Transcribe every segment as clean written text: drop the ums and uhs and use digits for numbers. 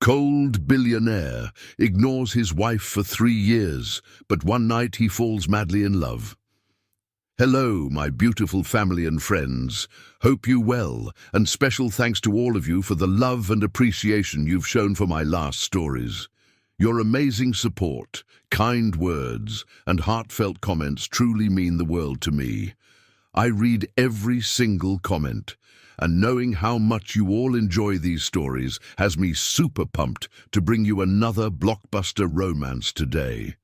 Cold billionaire ignores his wife for 3 years, but one night he falls madly in love. Hello, my beautiful family and friends. Hope you well, and special thanks to all of you for the love and appreciation you've shown for my last stories. Your amazing support, kind words, and heartfelt comments truly mean the world to me. I read every single comment, and knowing how much you all enjoy these stories has me super pumped to bring you another blockbuster romance today.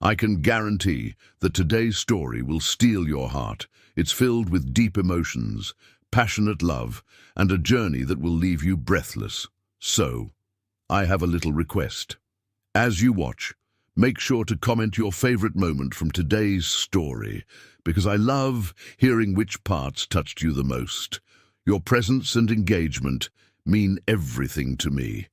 I can guarantee that today's story will steal your heart. It's filled with deep emotions, passionate love, and a journey that will leave you breathless. So, I have a little request. As you watch, make sure to comment your favorite moment from today's story, because I love hearing which parts touched you the most. Your presence and engagement mean everything to me.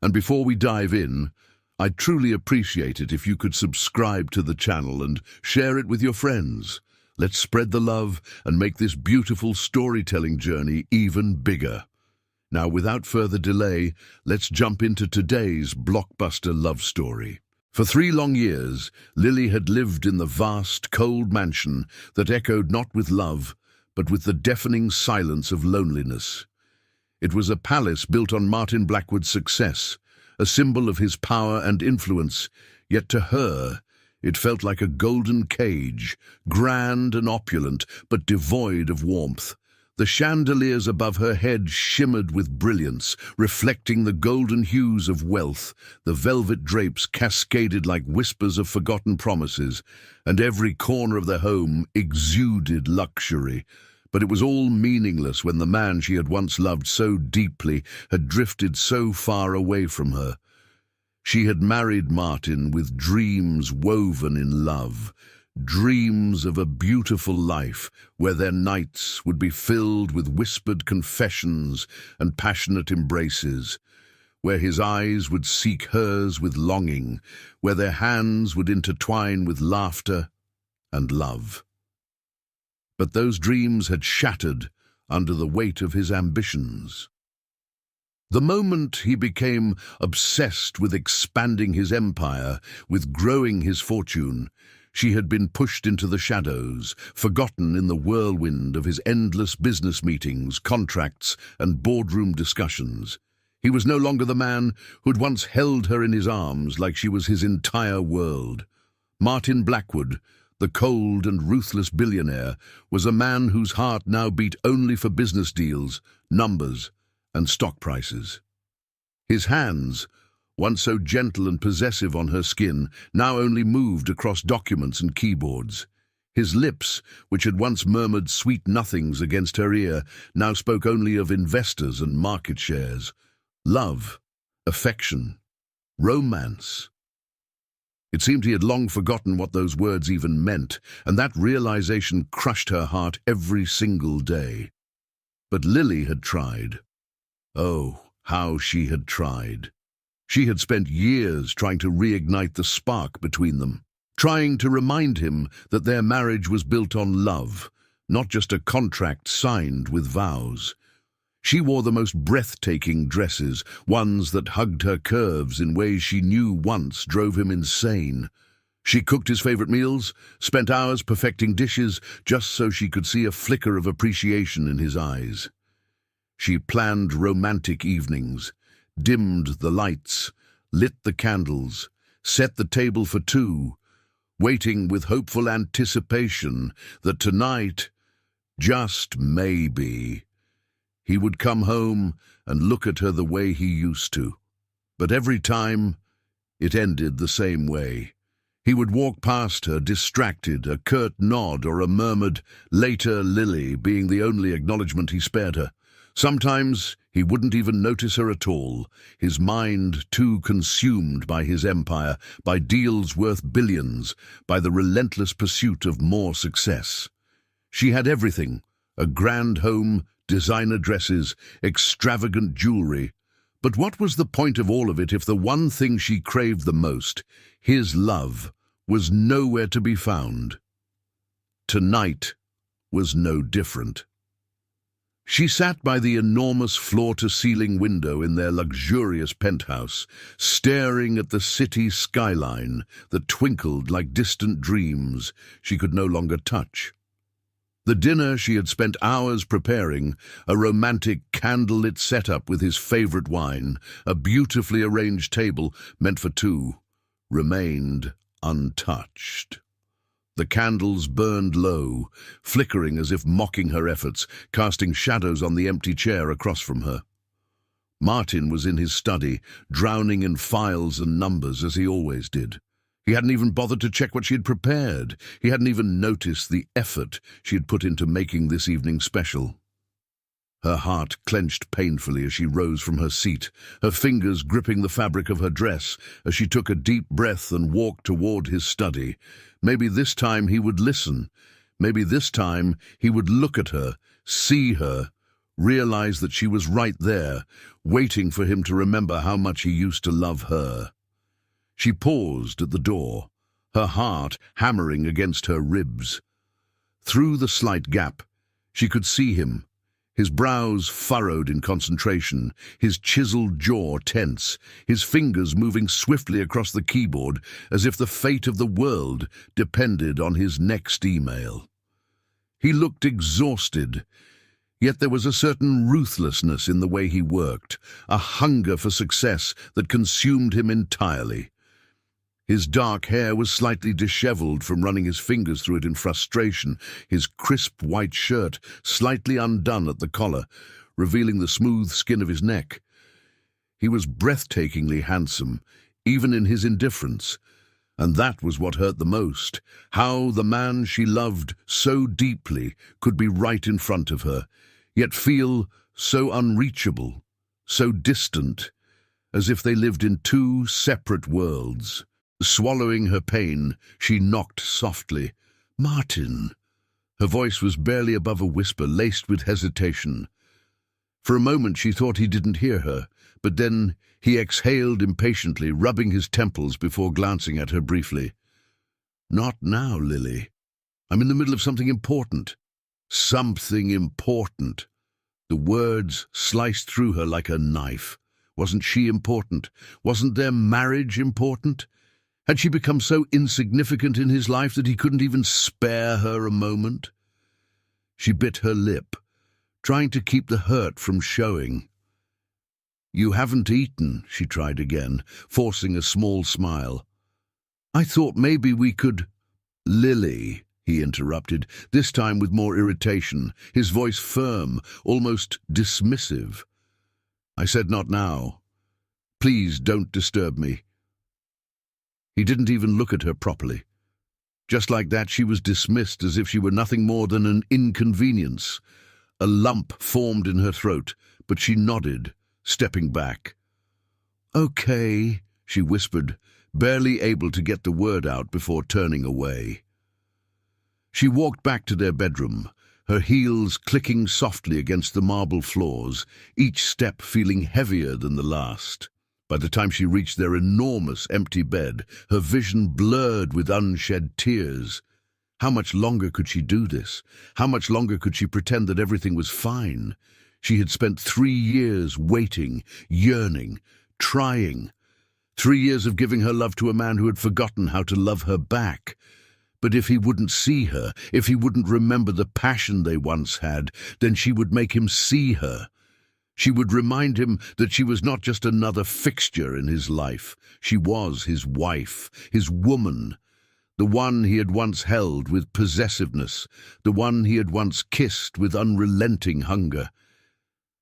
And before we dive in, I'd truly appreciate it if you could subscribe to the channel and share it with your friends. Let's spread the love and make this beautiful storytelling journey even bigger. Now, without further delay, let's jump into today's blockbuster love story. For 3 long years, Lily had lived in the vast, cold mansion that echoed not with love, but with the deafening silence of loneliness. It was a palace built on Martin Blackwood's success, a symbol of his power and influence, yet to her, it felt like a golden cage, grand and opulent, but devoid of warmth. The chandeliers above her head shimmered with brilliance, reflecting the golden hues of wealth. The velvet drapes cascaded like whispers of forgotten promises, and every corner of the home exuded luxury. But it was all meaningless when the man she had once loved so deeply had drifted so far away from her. She had married Martin with dreams woven in love, dreams of a beautiful life where their nights would be filled with whispered confessions and passionate embraces, where his eyes would seek hers with longing, where their hands would intertwine with laughter and love. But those dreams had shattered under the weight of his ambitions. The moment he became obsessed with expanding his empire, with growing his fortune, she had been pushed into the shadows, forgotten in the whirlwind of his endless business meetings, contracts, and boardroom discussions. He was no longer the man who'd once held her in his arms like she was his entire world. Martin Blackwood, the cold and ruthless billionaire, was a man whose heart now beat only for business deals, numbers, and stock prices. His hands, once so gentle and possessive on her skin, now only moved across documents and keyboards. His lips, which had once murmured sweet nothings against her ear, now spoke only of investors and market shares, love, affection, romance. It seemed he had long forgotten what those words even meant, and that realization crushed her heart every single day. But Lily had tried. Oh, how she had tried. She had spent years trying to reignite the spark between them, trying to remind him that their marriage was built on love, not just a contract signed with vows. She wore the most breathtaking dresses, ones that hugged her curves in ways she knew once drove him insane. She cooked his favorite meals, spent hours perfecting dishes just so she could see a flicker of appreciation in his eyes. She planned romantic evenings, dimmed the lights, lit the candles, set the table for 2, waiting with hopeful anticipation that tonight, just maybe, he would come home and look at her the way he used to. But every time, it ended the same way. He would walk past her, distracted, a curt nod or a murmured, "Later, Lily," being the only acknowledgement he spared her. Sometimes he wouldn't even notice her at all, his mind too consumed by his empire, by deals worth billions, by the relentless pursuit of more success. She had everything, a grand home, designer dresses, extravagant jewelry. But what was the point of all of it if the one thing she craved the most, his love, was nowhere to be found? Tonight was no different. She sat by the enormous floor-to-ceiling window in their luxurious penthouse, staring at the city skyline that twinkled like distant dreams she could no longer touch. The dinner she had spent hours preparing, a romantic candlelit setup with his favorite wine, a beautifully arranged table meant for two, remained untouched. The candles burned low, flickering as if mocking her efforts, casting shadows on the empty chair across from her. Martin was in his study, drowning in files and numbers as he always did. He hadn't even bothered to check what she had prepared. He hadn't even noticed the effort she had put into making this evening special. Her heart clenched painfully as she rose from her seat, her fingers gripping the fabric of her dress as she took a deep breath and walked toward his study. Maybe this time he would listen. Maybe this time he would look at her, see her, realize that she was right there, waiting for him to remember how much he used to love her. She paused at the door, her heart hammering against her ribs. Through the slight gap, she could see him, his brows furrowed in concentration, his chiseled jaw tense, his fingers moving swiftly across the keyboard as if the fate of the world depended on his next email. He looked exhausted, yet there was a certain ruthlessness in the way he worked, a hunger for success that consumed him entirely. His dark hair was slightly disheveled from running his fingers through it in frustration, his crisp white shirt slightly undone at the collar, revealing the smooth skin of his neck. He was breathtakingly handsome, even in his indifference, and that was what hurt the most, how the man she loved so deeply could be right in front of her, yet feel so unreachable, so distant, as if they lived in two separate worlds. Swallowing her pain, she knocked softly. "Martin." Her voice was barely above a whisper, laced with hesitation. For a moment she thought he didn't hear her, but then he exhaled impatiently, rubbing his temples before glancing at her briefly. "Not now, Lily. I'm in the middle of something important." Something important. The words sliced through her like a knife. Wasn't she important? Wasn't their marriage important? Had she become so insignificant in his life that he couldn't even spare her a moment? She bit her lip, trying to keep the hurt from showing. "You haven't eaten," she tried again, forcing a small smile. "I thought maybe we could—" "Lily," he interrupted, this time with more irritation, his voice firm, almost dismissive. "I said not now. Please don't disturb me." He didn't even look at her properly. Just like that, she was dismissed as if she were nothing more than an inconvenience. A lump formed in her throat, but she nodded, stepping back. "Okay," she whispered, barely able to get the word out before turning away. She walked back to their bedroom, her heels clicking softly against the marble floors, each step feeling heavier than the last. By the time she reached their enormous empty bed, her vision blurred with unshed tears. How much longer could she do this? How much longer could she pretend that everything was fine? She had spent 3 years waiting, yearning, trying. 3 years of giving her love to a man who had forgotten how to love her back. But if he wouldn't see her, if he wouldn't remember the passion they once had, then she would make him see her. She would remind him that she was not just another fixture in his life. She was his wife, his woman, the one he had once held with possessiveness, the one he had once kissed with unrelenting hunger.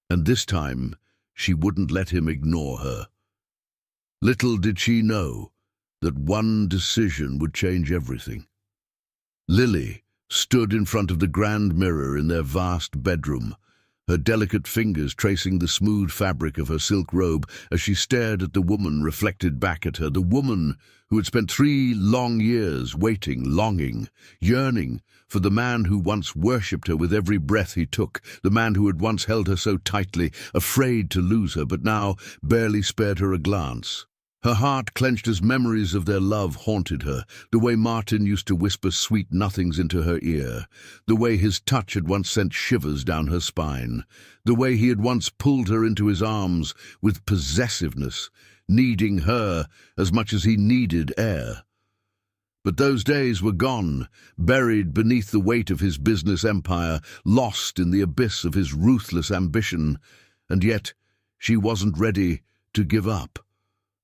And this time, she wouldn't let him ignore her. Little did she know that one decision would change everything. Lily stood in front of the grand mirror in their vast bedroom, her delicate fingers tracing the smooth fabric of her silk robe as she stared at the woman reflected back at her, the woman who had spent 3 long years waiting, longing, yearning for the man who once worshipped her with every breath he took, the man who had once held her so tightly, afraid to lose her, but now barely spared her a glance. Her heart clenched as memories of their love haunted her, the way Martin used to whisper sweet nothings into her ear, the way his touch had once sent shivers down her spine, the way he had once pulled her into his arms with possessiveness, needing her as much as he needed air. But those days were gone, buried beneath the weight of his business empire, lost in the abyss of his ruthless ambition, and yet she wasn't ready to give up.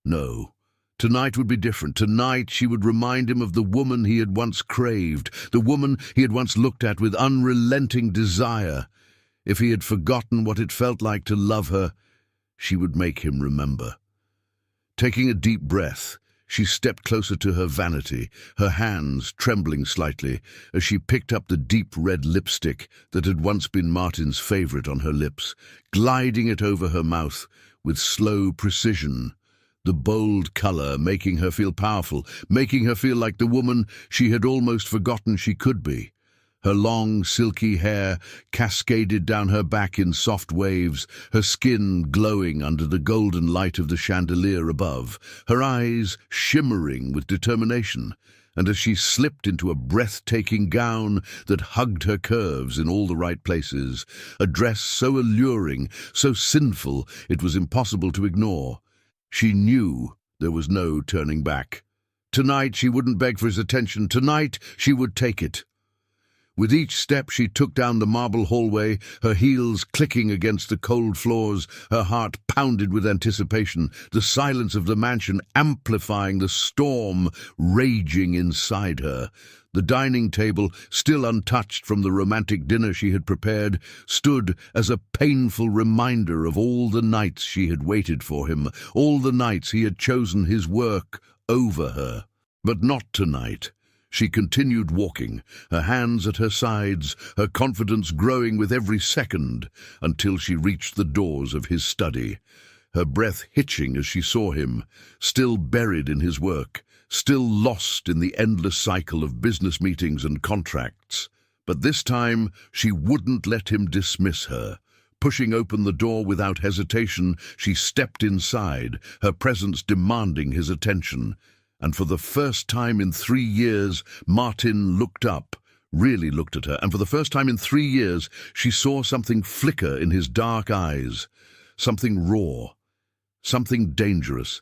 No, tonight would be different. Tonight she would remind him of the woman he had once craved, the woman he had once looked at with unrelenting desire. If he had forgotten what it felt like to love her, she would make him remember. Taking a deep breath, she stepped closer to her vanity, her hands trembling slightly as she picked up the deep red lipstick that had once been Martin's favorite on her lips, gliding it over her mouth with slow precision. The bold color making her feel powerful, making her feel like the woman she had almost forgotten she could be. Her long, silky hair cascaded down her back in soft waves, her skin glowing under the golden light of the chandelier above, her eyes shimmering with determination. And as she slipped into a breathtaking gown that hugged her curves in all the right places, a dress so alluring, so sinful, it was impossible to ignore, she knew there was no turning back. Tonight she wouldn't beg for his attention. Tonight she would take it. With each step she took down the marble hallway, her heels clicking against the cold floors, her heart pounded with anticipation, the silence of the mansion amplifying the storm raging inside her. The dining table, still untouched from the romantic dinner she had prepared, stood as a painful reminder of all the nights she had waited for him, all the nights he had chosen his work over her. But not tonight. She continued walking, her hands at her sides, her confidence growing with every second, until she reached the doors of his study, her breath hitching as she saw him, still buried in his work, still lost in the endless cycle of business meetings and contracts. But this time she wouldn't let him dismiss her. Pushing open the door without hesitation, she stepped inside, her presence demanding his attention. And for the first time in 3 years, Martin looked up, really looked at her, and for the first time in 3 years, she saw something flicker in his dark eyes, something raw, something dangerous,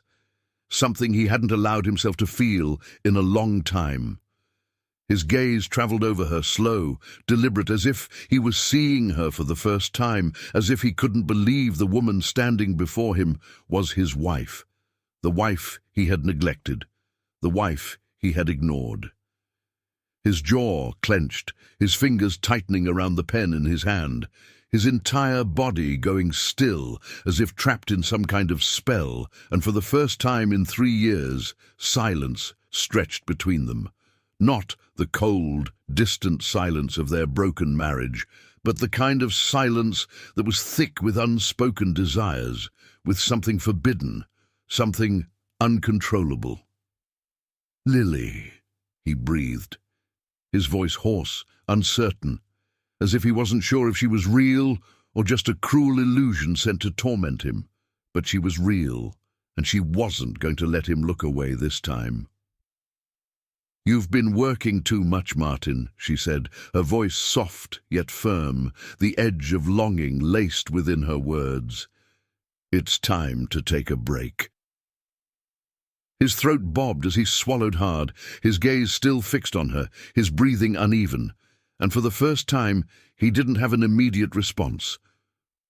something he hadn't allowed himself to feel in a long time. His gaze traveled over her, slow, deliberate, as if he was seeing her for the first time, as if he couldn't believe the woman standing before him was his wife, the wife he had neglected, the wife he had ignored. His jaw clenched, his fingers tightening around the pen in his hand, his entire body going still, as if trapped in some kind of spell, and for the first time in 3 years, silence stretched between them. Not the cold, distant silence of their broken marriage, but the kind of silence that was thick with unspoken desires, with something forbidden, something uncontrollable. "Lily," he breathed, his voice hoarse, uncertain, as if he wasn't sure if she was real or just a cruel illusion sent to torment him. But she was real, and she wasn't going to let him look away this time. "You've been working too much, Martin," she said, her voice soft yet firm, the edge of longing laced within her words. "It's time to take a break." His throat bobbed as he swallowed hard, his gaze still fixed on her, his breathing uneven. And for the first time, he didn't have an immediate response.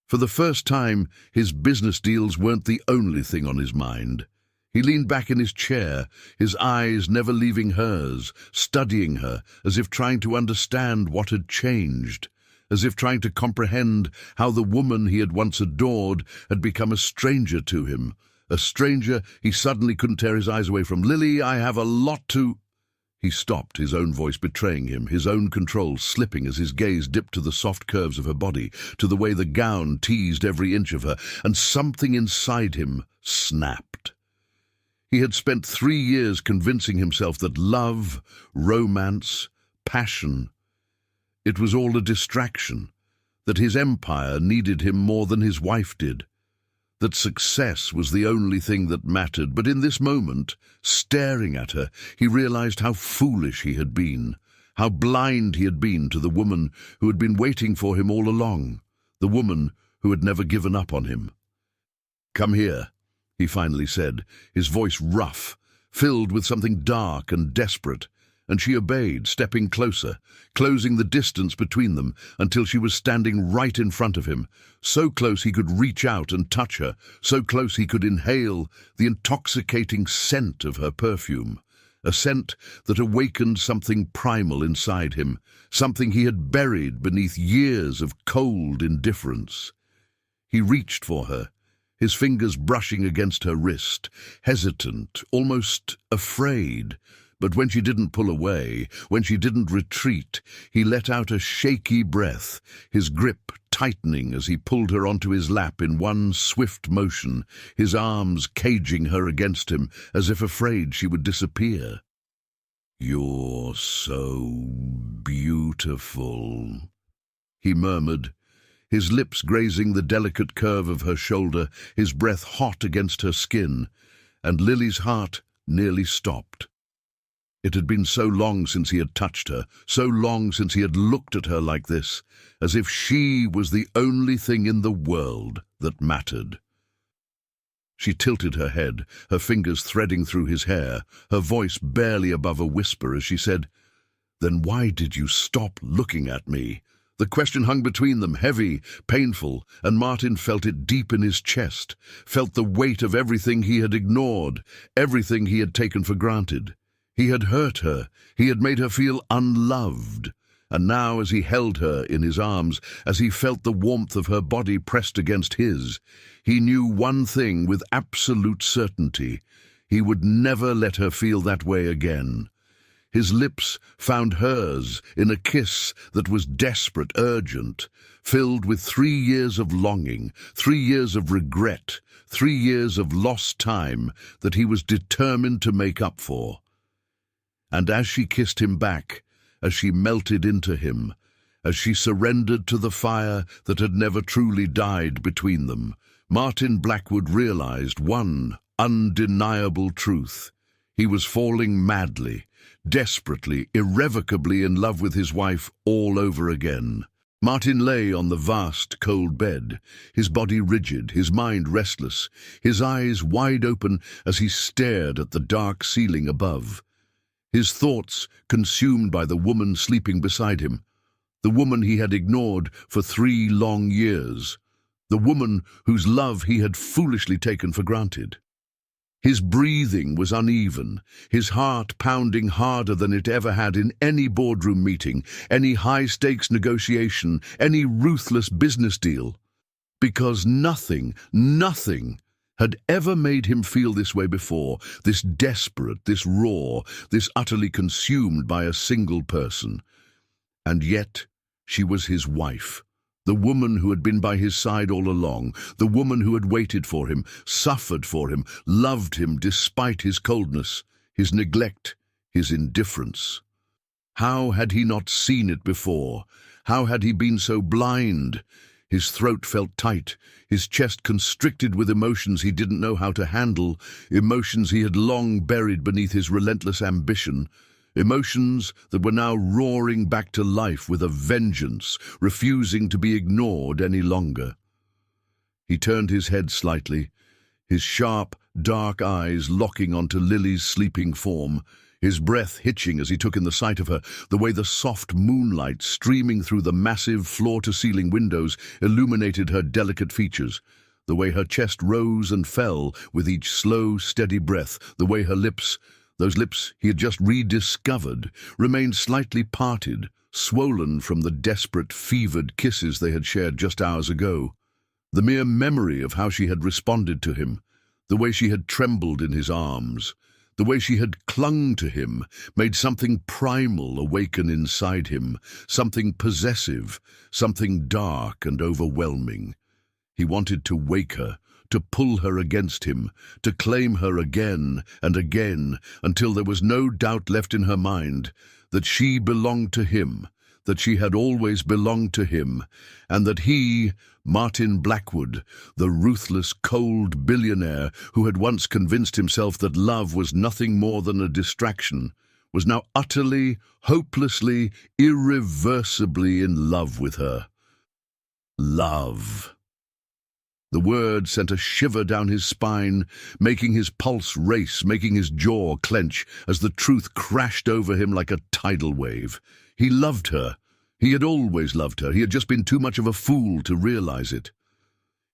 For the first time, his business deals weren't the only thing on his mind. He leaned back in his chair, his eyes never leaving hers, studying her, as if trying to understand what had changed, as if trying to comprehend how the woman he had once adored had become a stranger to him, a stranger he suddenly couldn't tear his eyes away from. "Lily, I have a lot to—" He stopped, his own voice betraying him, his own control slipping as his gaze dipped to the soft curves of her body, to the way the gown teased every inch of her, and something inside him snapped. He had spent 3 years convincing himself that love, romance, passion, it was all a distraction, that his empire needed him more than his wife did. that success was the only thing that mattered. But in this moment, staring at her, he realized how foolish he had been, how blind he had been to the woman who had been waiting for him all along, the woman who had never given up on him. "Come here," he finally said, his voice rough, filled with something dark and desperate, and she obeyed, stepping closer, closing the distance between them until she was standing right in front of him, so close he could reach out and touch her, so close he could inhale the intoxicating scent of her perfume, a scent that awakened something primal inside him, something he had buried beneath years of cold indifference. He reached for her, his fingers brushing against her wrist, hesitant, almost afraid. But when she didn't pull away, when she didn't retreat, he let out a shaky breath, his grip tightening as he pulled her onto his lap in one swift motion, his arms caging her against him as if afraid she would disappear. "You're so beautiful," he murmured, his lips grazing the delicate curve of her shoulder, his breath hot against her skin, and Lily's heart nearly stopped. It had been so long since he had touched her, so long since he had looked at her like this, as if she was the only thing in the world that mattered. She tilted her head, her fingers threading through his hair, her voice barely above a whisper as she said, "Then why did you stop looking at me?" The question hung between them, heavy, painful, and Martin felt it deep in his chest, felt the weight of everything he had ignored, everything he had taken for granted. He had hurt her, he had made her feel unloved, and now as he held her in his arms, as he felt the warmth of her body pressed against his, he knew one thing with absolute certainty: he would never let her feel that way again. His lips found hers in a kiss that was desperate, urgent, filled with 3 years of longing, 3 years of regret, 3 years of lost time that he was determined to make up for. And as she kissed him back, as she melted into him, as she surrendered to the fire that had never truly died between them, Martin Blackwood realized one undeniable truth. He was falling madly, desperately, irrevocably in love with his wife all over again. Martin lay on the vast, cold bed, his body rigid, his mind restless, his eyes wide open as he stared at the dark ceiling above. His thoughts consumed by the woman sleeping beside him, the woman he had ignored for 3 long years, the woman whose love he had foolishly taken for granted. His breathing was uneven, his heart pounding harder than it ever had in any boardroom meeting, any high-stakes negotiation, any ruthless business deal. Because nothing had ever made him feel this way before, this desperate, this raw, this utterly consumed by a single person. And yet, she was his wife, the woman who had been by his side all along, the woman who had waited for him, suffered for him, loved him despite his coldness, his neglect, his indifference. How had he not seen it before? How had he been so blind? His throat felt tight, his chest constricted with emotions he didn't know how to handle, emotions he had long buried beneath his relentless ambition, emotions that were now roaring back to life with a vengeance, refusing to be ignored any longer. He turned his head slightly, his sharp, dark eyes locking onto Lily's sleeping form, his breath hitching as he took in the sight of her, the way the soft moonlight streaming through the massive floor-to-ceiling windows illuminated her delicate features, the way her chest rose and fell with each slow, steady breath, the way her lips, those lips he had just rediscovered, remained slightly parted, swollen from the desperate, fevered kisses they had shared just hours ago. The mere memory of how she had responded to him, the way she had trembled in his arms, the way she had clung to him, made something primal awaken inside him, something possessive, something dark and overwhelming. He wanted to wake her, to pull her against him, to claim her again and again, until there was no doubt left in her mind that she belonged to him, that she had always belonged to him, and that he, Martin Blackwood, the ruthless, cold billionaire who had once convinced himself that love was nothing more than a distraction, was now utterly, hopelessly, irreversibly in love with her. Love. The word sent a shiver down his spine, making his pulse race, making his jaw clench as the truth crashed over him like a tidal wave. He loved her. He had always loved her. He had just been too much of a fool to realize it.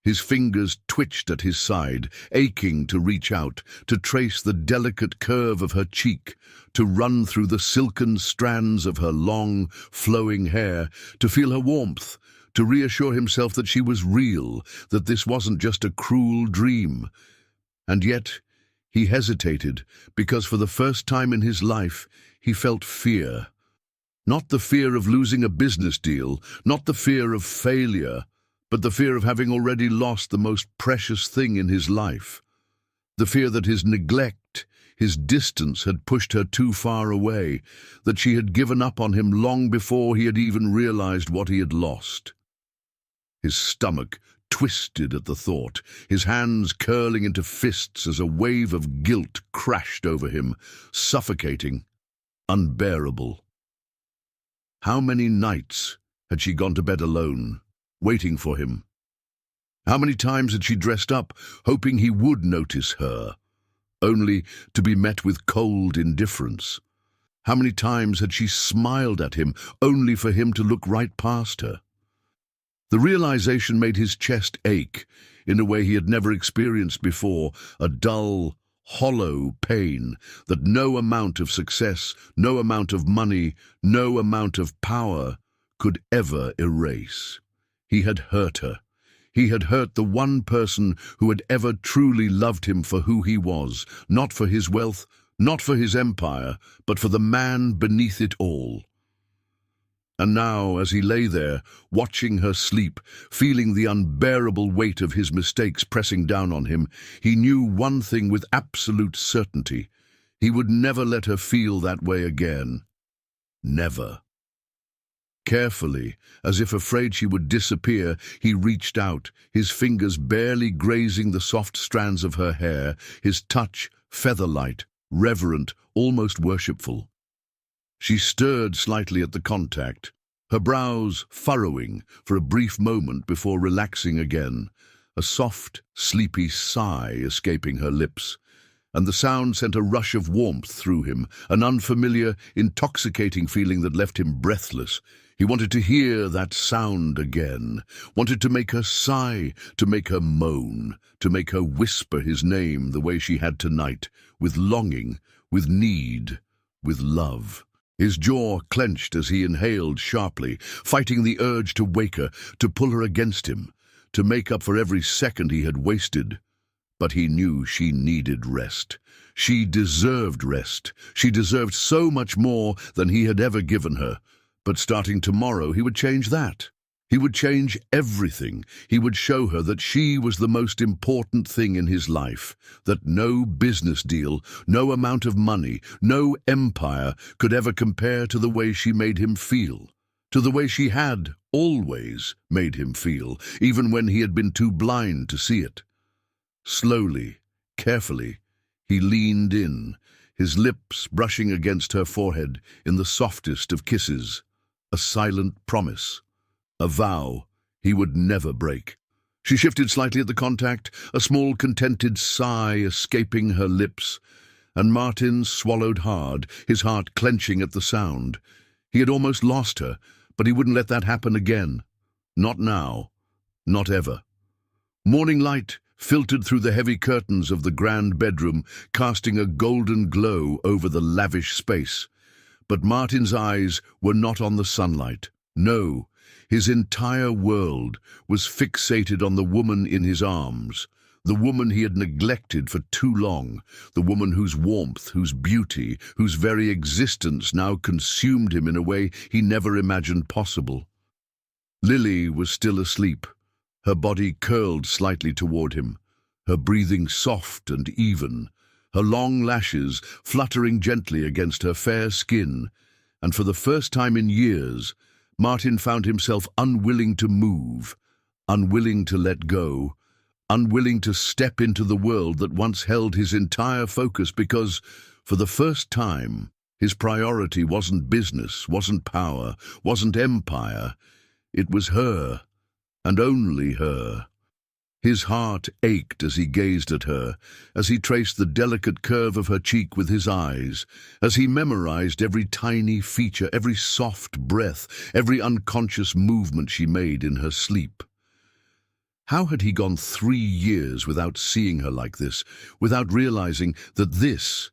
His fingers twitched at his side, aching to reach out, to trace the delicate curve of her cheek, to run through the silken strands of her long, flowing hair, to feel her warmth, to reassure himself that she was real, that this wasn't just a cruel dream. And yet, he hesitated, because for the first time in his life, he felt fear. Not the fear of losing a business deal, not the fear of failure, but the fear of having already lost the most precious thing in his life. The fear that his neglect, his distance had pushed her too far away, that she had given up on him long before he had even realized what he had lost. His stomach twisted at the thought, his hands curling into fists as a wave of guilt crashed over him, suffocating, unbearable. How many nights had she gone to bed alone, waiting for him? How many times had she dressed up, hoping he would notice her, only to be met with cold indifference? How many times had she smiled at him, only for him to look right past her? The realization made his chest ache in a way he had never experienced before, a dull, hollow pain that no amount of success, no amount of money, no amount of power could ever erase. He had hurt her. He had hurt the one person who had ever truly loved him for who he was, not for his wealth, not for his empire, but for the man beneath it all. And now, as he lay there, watching her sleep, feeling the unbearable weight of his mistakes pressing down on him, he knew one thing with absolute certainty. He would never let her feel that way again. Never. Carefully, as if afraid she would disappear, he reached out, his fingers barely grazing the soft strands of her hair, his touch feather-light, reverent, almost worshipful. She stirred slightly at the contact, her brows furrowing for a brief moment before relaxing again, a soft, sleepy sigh escaping her lips, and the sound sent a rush of warmth through him, an unfamiliar, intoxicating feeling that left him breathless. He wanted to hear that sound again, wanted to make her sigh, to make her moan, to make her whisper his name the way she had tonight, with longing, with need, with love. His jaw clenched as he inhaled sharply, fighting the urge to wake her, to pull her against him, to make up for every second he had wasted. But he knew she needed rest. She deserved rest. She deserved so much more than he had ever given her. But starting tomorrow, he would change that. He would change everything. He would show her that she was the most important thing in his life, that no business deal, no amount of money, no empire could ever compare to the way she made him feel, to the way she had always made him feel, even when he had been too blind to see it. Slowly, carefully, he leaned in, his lips brushing against her forehead in the softest of kisses, a silent promise. A vow he would never break. She shifted slightly at the contact, a small contented sigh escaping her lips, and Martin swallowed hard, his heart clenching at the sound. He had almost lost her, but he wouldn't let that happen again. Not now. Not ever. Morning light filtered through the heavy curtains of the grand bedroom, casting a golden glow over the lavish space. But Martin's eyes were not on the sunlight. No. His entire world was fixated on the woman in his arms, the woman he had neglected for too long, the woman whose warmth, whose beauty, whose very existence now consumed him in a way he never imagined possible. Lily was still asleep, her body curled slightly toward him, her breathing soft and even, her long lashes fluttering gently against her fair skin, and for the first time in years, Martin found himself unwilling to move, unwilling to let go, unwilling to step into the world that once held his entire focus because, for the first time, his priority wasn't business, wasn't power, wasn't empire. It was her, and only her. His heart ached as he gazed at her, as he traced the delicate curve of her cheek with his eyes, as he memorized every tiny feature, every soft breath, every unconscious movement she made in her sleep. How had he gone 3 years without seeing her like this, without realizing that this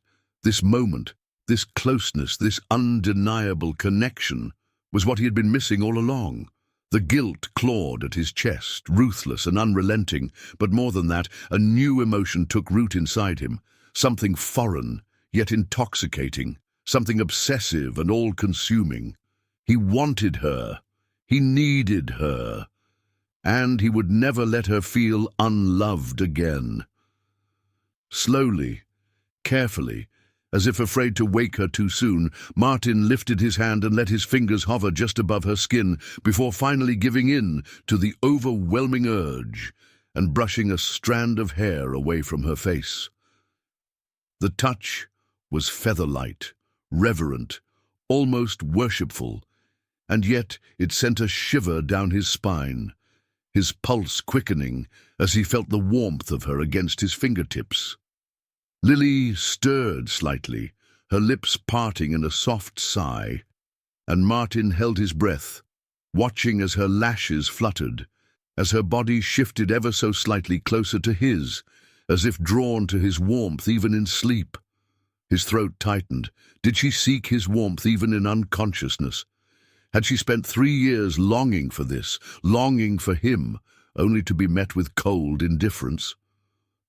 moment, this closeness, this undeniable connection, was what he had been missing all along? The guilt clawed at his chest, ruthless and unrelenting, but more than that, a new emotion took root inside him, something foreign, yet intoxicating, something obsessive and all-consuming. He wanted her. He needed her. And he would never let her feel unloved again. Slowly, carefully, as if afraid to wake her too soon, Martin lifted his hand and let his fingers hover just above her skin before finally giving in to the overwhelming urge and brushing a strand of hair away from her face. The touch was feather-light, reverent, almost worshipful, and yet it sent a shiver down his spine, his pulse quickening as he felt the warmth of her against his fingertips. Lily stirred slightly, her lips parting in a soft sigh, and Martin held his breath, watching as her lashes fluttered, as her body shifted ever so slightly closer to his, as if drawn to his warmth even in sleep. His throat tightened. Did she seek his warmth even in unconsciousness? Had she spent 3 years longing for this, longing for him, only to be met with cold indifference?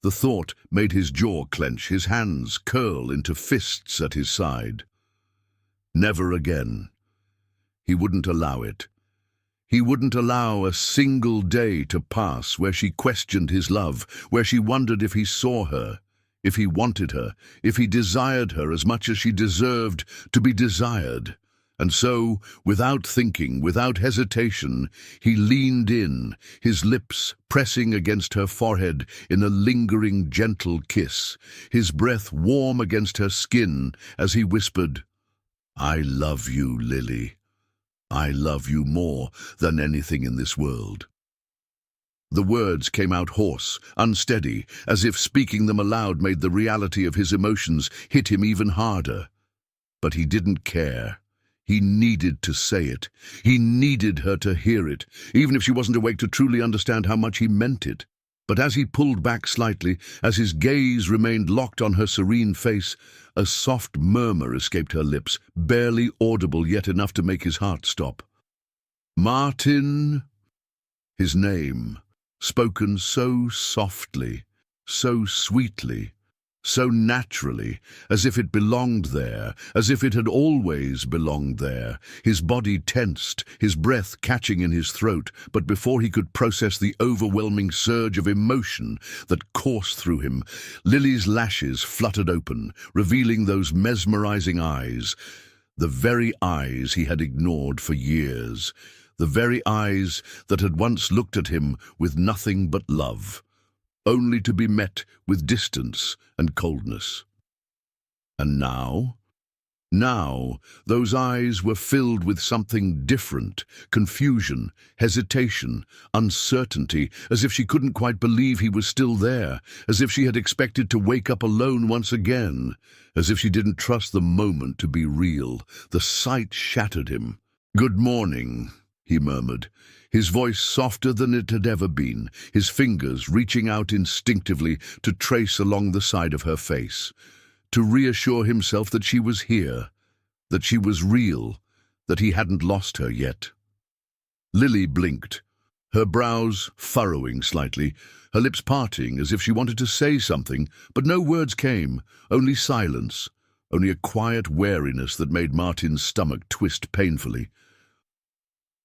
The thought made his jaw clench, his hands curl into fists at his side. Never again. He wouldn't allow it. He wouldn't allow a single day to pass where she questioned his love, where she wondered if he saw her, if he wanted her, if he desired her as much as she deserved to be desired. And so, without thinking, without hesitation, he leaned in, his lips pressing against her forehead in a lingering, gentle kiss, his breath warm against her skin as he whispered, "I love you, Lily. I love you more than anything in this world." The words came out hoarse, unsteady, as if speaking them aloud made the reality of his emotions hit him even harder. But he didn't care. He needed to say it. He needed her to hear it, even if she wasn't awake to truly understand how much he meant it. But as he pulled back slightly, as his gaze remained locked on her serene face, a soft murmur escaped her lips, barely audible yet enough to make his heart stop. "Martin," his name, spoken so softly, so sweetly, so naturally, as if it belonged there, as if it had always belonged there. His body tensed, his breath catching in his throat, but before he could process the overwhelming surge of emotion that coursed through him, Lily's lashes fluttered open, revealing those mesmerizing eyes, the very eyes he had ignored for years, the very eyes that had once looked at him with nothing but love, only to be met with distance and coldness. And now, those eyes were filled with something different, confusion, hesitation, uncertainty, as if she couldn't quite believe he was still there, as if she had expected to wake up alone once again, as if she didn't trust the moment to be real. The sight shattered him. "Good morning," he murmured, his voice softer than it had ever been, his fingers reaching out instinctively to trace along the side of her face, to reassure himself that she was here, that she was real, that he hadn't lost her yet. Lily blinked, her brows furrowing slightly, her lips parting as if she wanted to say something, but no words came, only silence, only a quiet wariness that made Martin's stomach twist painfully.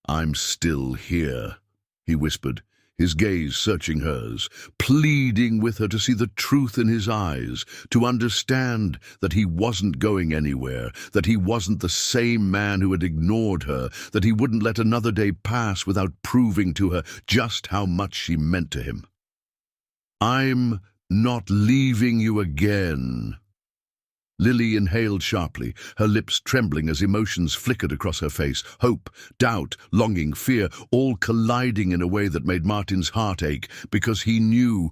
"I'm still here," he whispered, his gaze searching hers, pleading with her to see the truth in his eyes, to understand that he wasn't going anywhere, that he wasn't the same man who had ignored her, that he wouldn't let another day pass without proving to her just how much she meant to him. "I'm not leaving you again." Lily inhaled sharply, her lips trembling as emotions flickered across her face. Hope, doubt, longing, fear, all colliding in a way that made Martin's heart ache, because he knew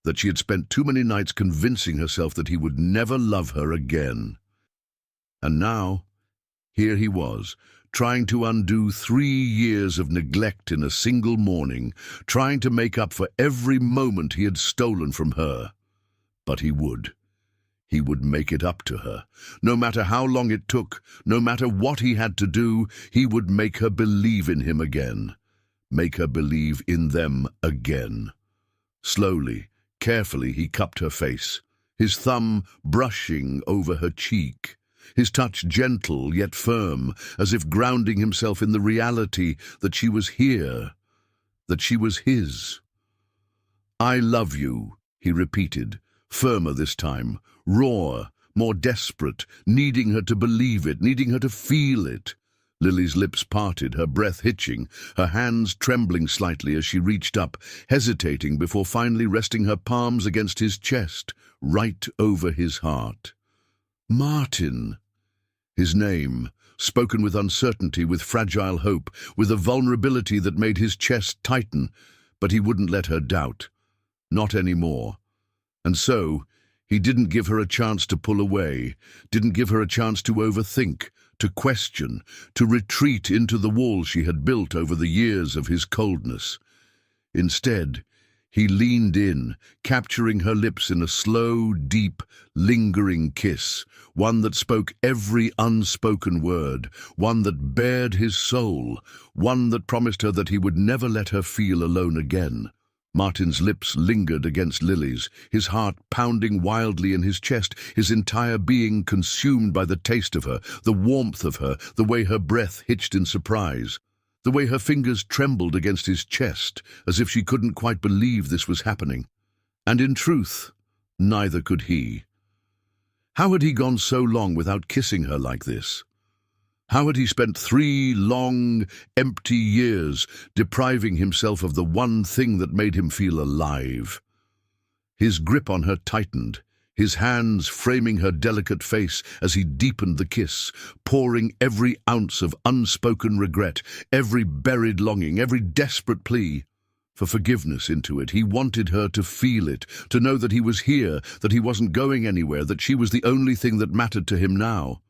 that she had spent too many nights convincing herself that he would never love her again. And now, here he was, trying to undo 3 years of neglect in a single morning, trying to make up for every moment he had stolen from her. But he would. He would make it up to her. No matter how long it took, no matter what he had to do, he would make her believe in him again. Make her believe in them again. Slowly, carefully, he cupped her face, his thumb brushing over her cheek, his touch gentle yet firm, as if grounding himself in the reality that she was here, that she was his. "I love you," he repeated, firmer this time, raw, more desperate, needing her to believe it, needing her to feel it. Lily's lips parted, her breath hitching, her hands trembling slightly as she reached up, hesitating before finally resting her palms against his chest, right over his heart. Martin. His name, spoken with uncertainty, with fragile hope, with a vulnerability that made his chest tighten, but he wouldn't let her doubt. Not anymore. And so, he didn't give her a chance to pull away, didn't give her a chance to overthink, to question, to retreat into the wall she had built over the years of his coldness. Instead, he leaned in, capturing her lips in a slow, deep, lingering kiss, one that spoke every unspoken word, one that bared his soul, one that promised her that he would never let her feel alone again. Martin's lips lingered against Lily's, his heart pounding wildly in his chest, his entire being consumed by the taste of her, the warmth of her, the way her breath hitched in surprise, the way her fingers trembled against his chest, as if she couldn't quite believe this was happening. And in truth, neither could he. How had he gone so long without kissing her like this? How had he spent 3 long, empty years depriving himself of the one thing that made him feel alive? His grip on her tightened, his hands framing her delicate face as he deepened the kiss, pouring every ounce of unspoken regret, every buried longing, every desperate plea for forgiveness into it. He wanted her to feel it, to know that he was here, that he wasn't going anywhere, that she was the only thing that mattered to him now.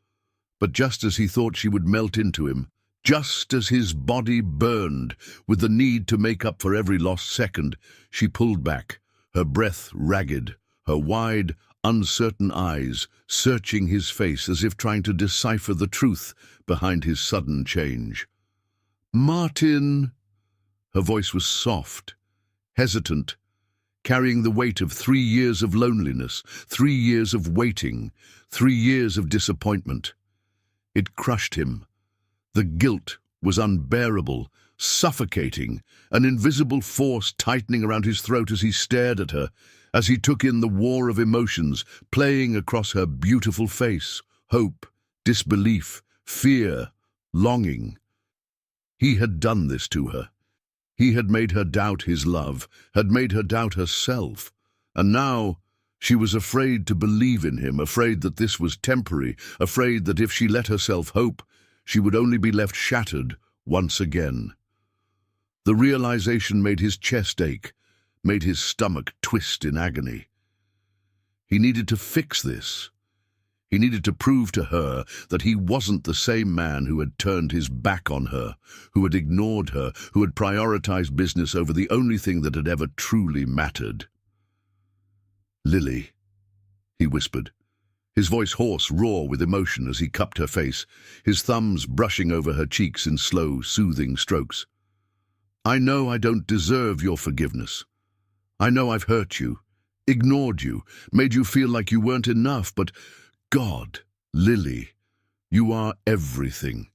But just as he thought she would melt into him, just as his body burned with the need to make up for every lost second, she pulled back, her breath ragged, her wide, uncertain eyes searching his face as if trying to decipher the truth behind his sudden change. "Martin!" Her voice was soft, hesitant, carrying the weight of 3 years of loneliness, 3 years of waiting, 3 years of disappointment. It crushed him. The guilt was unbearable, suffocating, an invisible force tightening around his throat as he stared at her, as he took in the war of emotions playing across her beautiful face, hope, disbelief, fear, longing. He had done this to her. He had made her doubt his love, had made her doubt herself, and now she was afraid to believe in him, afraid that this was temporary, afraid that if she let herself hope, she would only be left shattered once again. The realization made his chest ache, made his stomach twist in agony. He needed to fix this. He needed to prove to her that he wasn't the same man who had turned his back on her, who had ignored her, who had prioritized business over the only thing that had ever truly mattered. "Lily," he whispered, his voice hoarse, raw with emotion as he cupped her face, his thumbs brushing over her cheeks in slow, soothing strokes. "I know I don't deserve your forgiveness. I know I've hurt you, ignored you, made you feel like you weren't enough, but God, Lily, you are everything.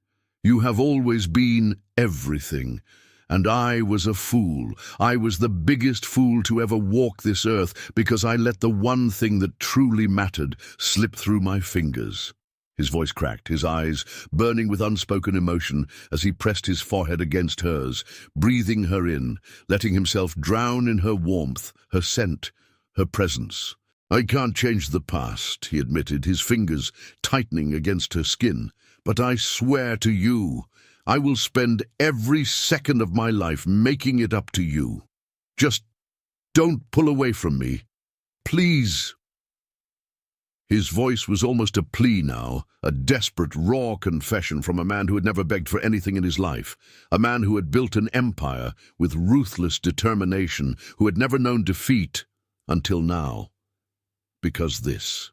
You have always been everything, And I was a fool. I was the biggest fool to ever walk this earth because I let the one thing that truly mattered slip through my fingers." His voice cracked, his eyes burning with unspoken emotion as he pressed his forehead against hers, breathing her in, letting himself drown in her warmth, her scent, her presence. "I can't change the past," he admitted, his fingers tightening against her skin. "But I swear to you, I will spend every second of my life making it up to you. Just don't pull away from me. Please." His voice was almost a plea now, a desperate, raw confession from a man who had never begged for anything in his life, a man who had built an empire with ruthless determination, who had never known defeat until now. Because this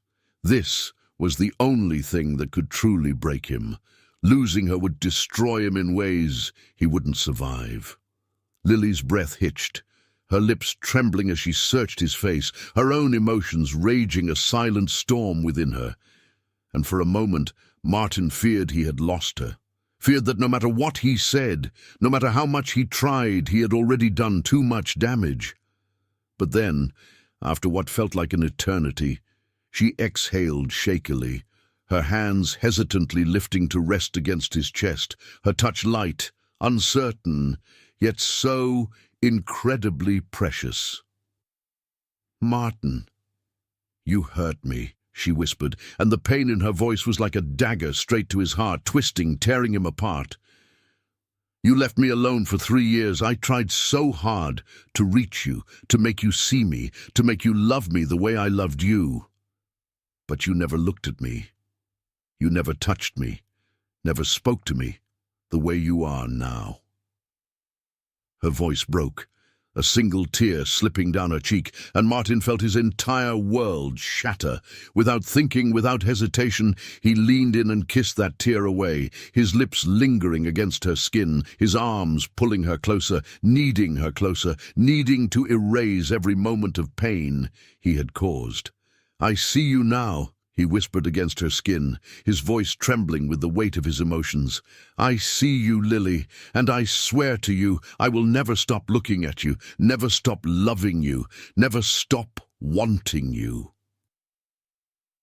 was the only thing that could truly break him. Losing her would destroy him in ways he wouldn't survive. Lily's breath hitched, her lips trembling as she searched his face, her own emotions raging a silent storm within her. And for a moment, Martin feared he had lost her, feared that no matter what he said, no matter how much he tried, he had already done too much damage. But then, after what felt like an eternity, she exhaled shakily, her hands hesitantly lifting to rest against his chest, her touch light, uncertain, yet so incredibly precious. "Martin, you hurt me," she whispered, and the pain in her voice was like a dagger straight to his heart, twisting, tearing him apart. "You left me alone for 3 years. I tried so hard to reach you, to make you see me, to make you love me the way I loved you. But you never looked at me. You never touched me, never spoke to me the way you are now." Her voice broke, a single tear slipping down her cheek, and Martin felt his entire world shatter. Without thinking, without hesitation, he leaned in and kissed that tear away, his lips lingering against her skin, his arms pulling her closer, needing to erase every moment of pain he had caused. "I see you now," he whispered against her skin, his voice trembling with the weight of his emotions. "I see you, Lily, and I swear to you, I will never stop looking at you, never stop loving you, never stop wanting you."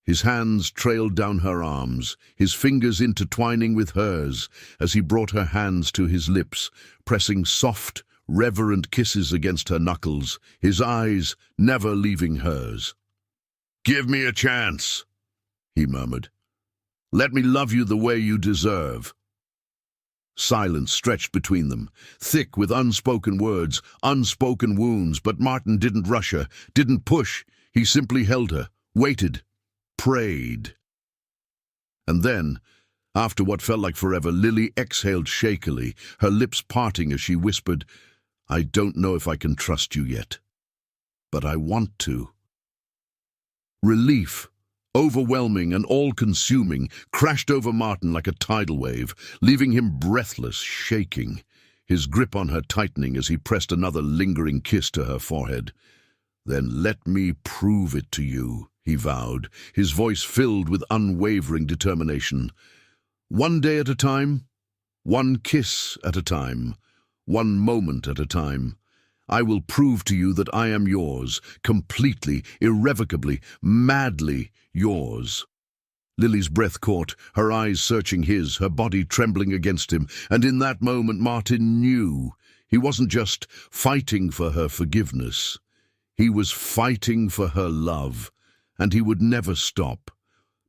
His hands trailed down her arms, his fingers intertwining with hers as he brought her hands to his lips, pressing soft, reverent kisses against her knuckles, his eyes never leaving hers. "Give me a chance," he murmured. "Let me love you the way you deserve." Silence stretched between them, thick with unspoken words, unspoken wounds, but Martin didn't rush her, didn't push. He simply held her, waited, prayed. And then, after what felt like forever, Lily exhaled shakily, her lips parting as she whispered, "I don't know if I can trust you yet, but I want to." Relief, overwhelming and all-consuming, crashed over Martin like a tidal wave, leaving him breathless, shaking, his grip on her tightening as he pressed another lingering kiss to her forehead. "Then let me prove it to you," he vowed, his voice filled with unwavering determination. "One day at a time, one kiss at a time, one moment at a time. I will prove to you that I am yours, completely, irrevocably, madly yours." Lily's breath caught, her eyes searching his, her body trembling against him, and in that moment Martin knew he wasn't just fighting for her forgiveness. He was fighting for her love, and he would never stop.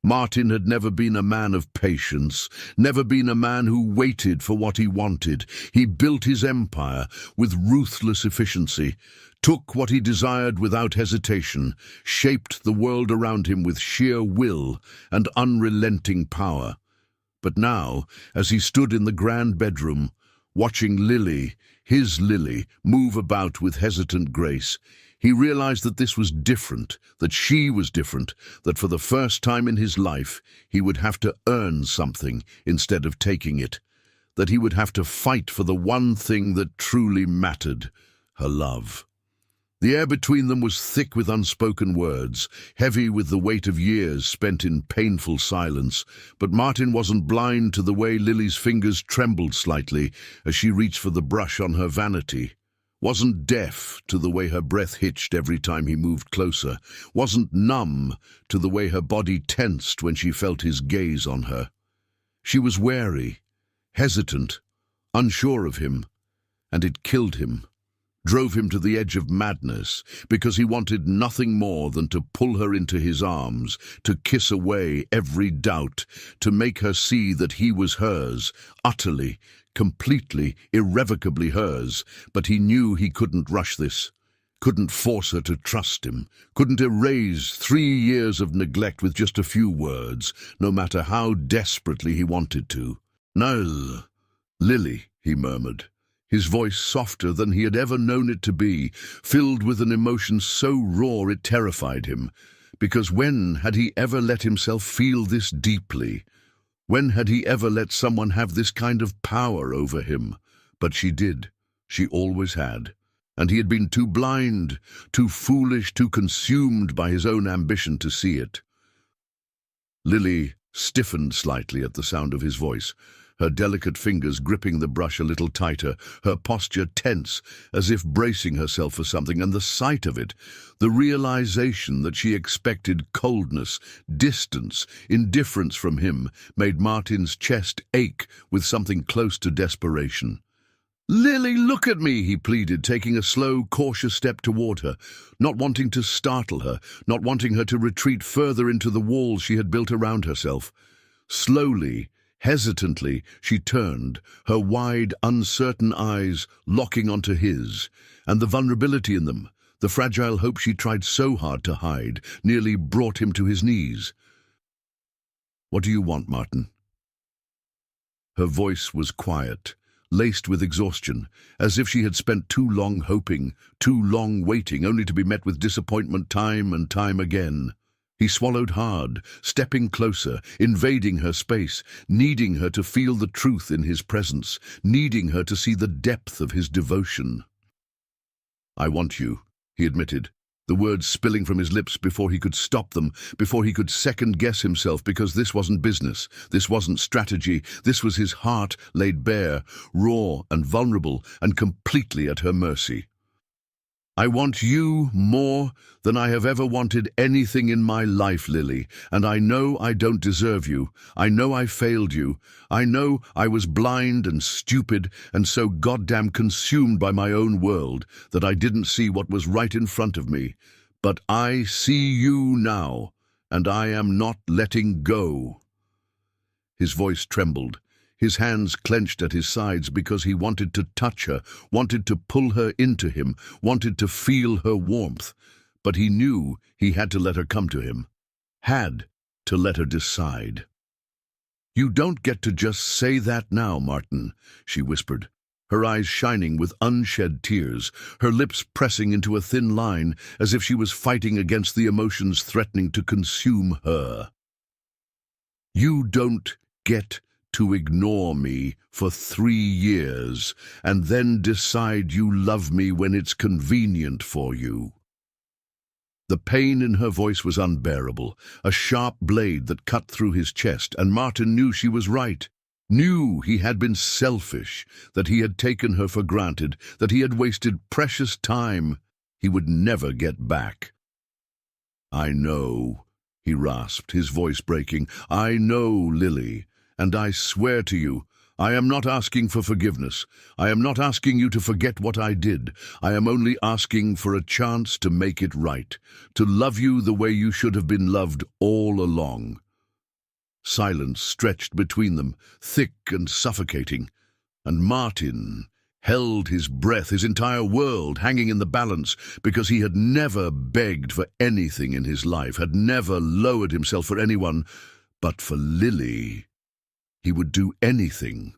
Martin had never been a man of patience, never been a man who waited for what he wanted. He built his empire with ruthless efficiency, took what he desired without hesitation, shaped the world around him with sheer will and unrelenting power. But now, as he stood in the grand bedroom, watching Lily, his Lily, move about with hesitant grace, he realized that this was different, that she was different, that for the first time in his life he would have to earn something instead of taking it, that he would have to fight for the one thing that truly mattered, her love. The air between them was thick with unspoken words, heavy with the weight of years spent in painful silence, but Martin wasn't blind to the way Lily's fingers trembled slightly as she reached for the brush on her vanity. Wasn't deaf to the way her breath hitched every time he moved closer, wasn't numb to the way her body tensed when she felt his gaze on her. She was wary, hesitant, unsure of him, and it killed him, drove him to the edge of madness, because he wanted nothing more than to pull her into his arms, to kiss away every doubt, to make her see that he was hers, utterly, completely, irrevocably hers. But he knew he couldn't rush this, couldn't force her to trust him, couldn't erase 3 years of neglect with just a few words, no matter how desperately he wanted to. "No, Lily," he murmured, his voice softer than he had ever known it to be, filled with an emotion so raw it terrified him, because when had he ever let himself feel this deeply? When had he ever let someone have this kind of power over him? But she did. She always had. And he had been too blind, too foolish, too consumed by his own ambition to see it. Lily stiffened slightly at the sound of his voice, her delicate fingers gripping the brush a little tighter, her posture tense, as if bracing herself for something, and the sight of it, the realization that she expected coldness, distance, indifference from him, made Martin's chest ache with something close to desperation. "Lily, look at me," he pleaded, taking a slow, cautious step toward her, not wanting to startle her, not wanting her to retreat further into the walls she had built around herself. Slowly, hesitantly, she turned, her wide, uncertain eyes locking onto his, and the vulnerability in them, the fragile hope she tried so hard to hide, nearly brought him to his knees. "What do you want, Martin?" Her voice was quiet, laced with exhaustion, as if she had spent too long hoping, too long waiting, only to be met with disappointment time and time again. He swallowed hard, stepping closer, invading her space, needing her to feel the truth in his presence, needing her to see the depth of his devotion. "I want you," he admitted, the words spilling from his lips before he could stop them, before he could second-guess himself, because this wasn't business, this wasn't strategy, this was his heart laid bare, raw and vulnerable and completely at her mercy. "I want you more than I have ever wanted anything in my life, Lily, and I know I don't deserve you. I know I failed you. I know I was blind and stupid and so goddamn consumed by my own world that I didn't see what was right in front of me. But I see you now, and I am not letting go." His voice trembled. His hands clenched at his sides because he wanted to touch her, wanted to pull her into him, wanted to feel her warmth. But he knew he had to let her come to him, had to let her decide. "You don't get to just say that now, Martin," she whispered, her eyes shining with unshed tears, her lips pressing into a thin line as if she was fighting against the emotions threatening to consume her. "You don't get to ignore me for 3 years and then decide you love me when it's convenient for you." The pain in her voice was unbearable, a sharp blade that cut through his chest, and Martin knew she was right, knew he had been selfish, that he had taken her for granted, that he had wasted precious time he would never get back. "I know," he rasped, his voice breaking. "I know, Lily. And I swear to you, I am not asking for forgiveness. I am not asking you to forget what I did. I am only asking for a chance to make it right, to love you the way you should have been loved all along." Silence stretched between them, thick and suffocating, and Martin held his breath, his entire world hanging in the balance, because he had never begged for anything in his life, had never lowered himself for anyone, but for Lily. He would do anything.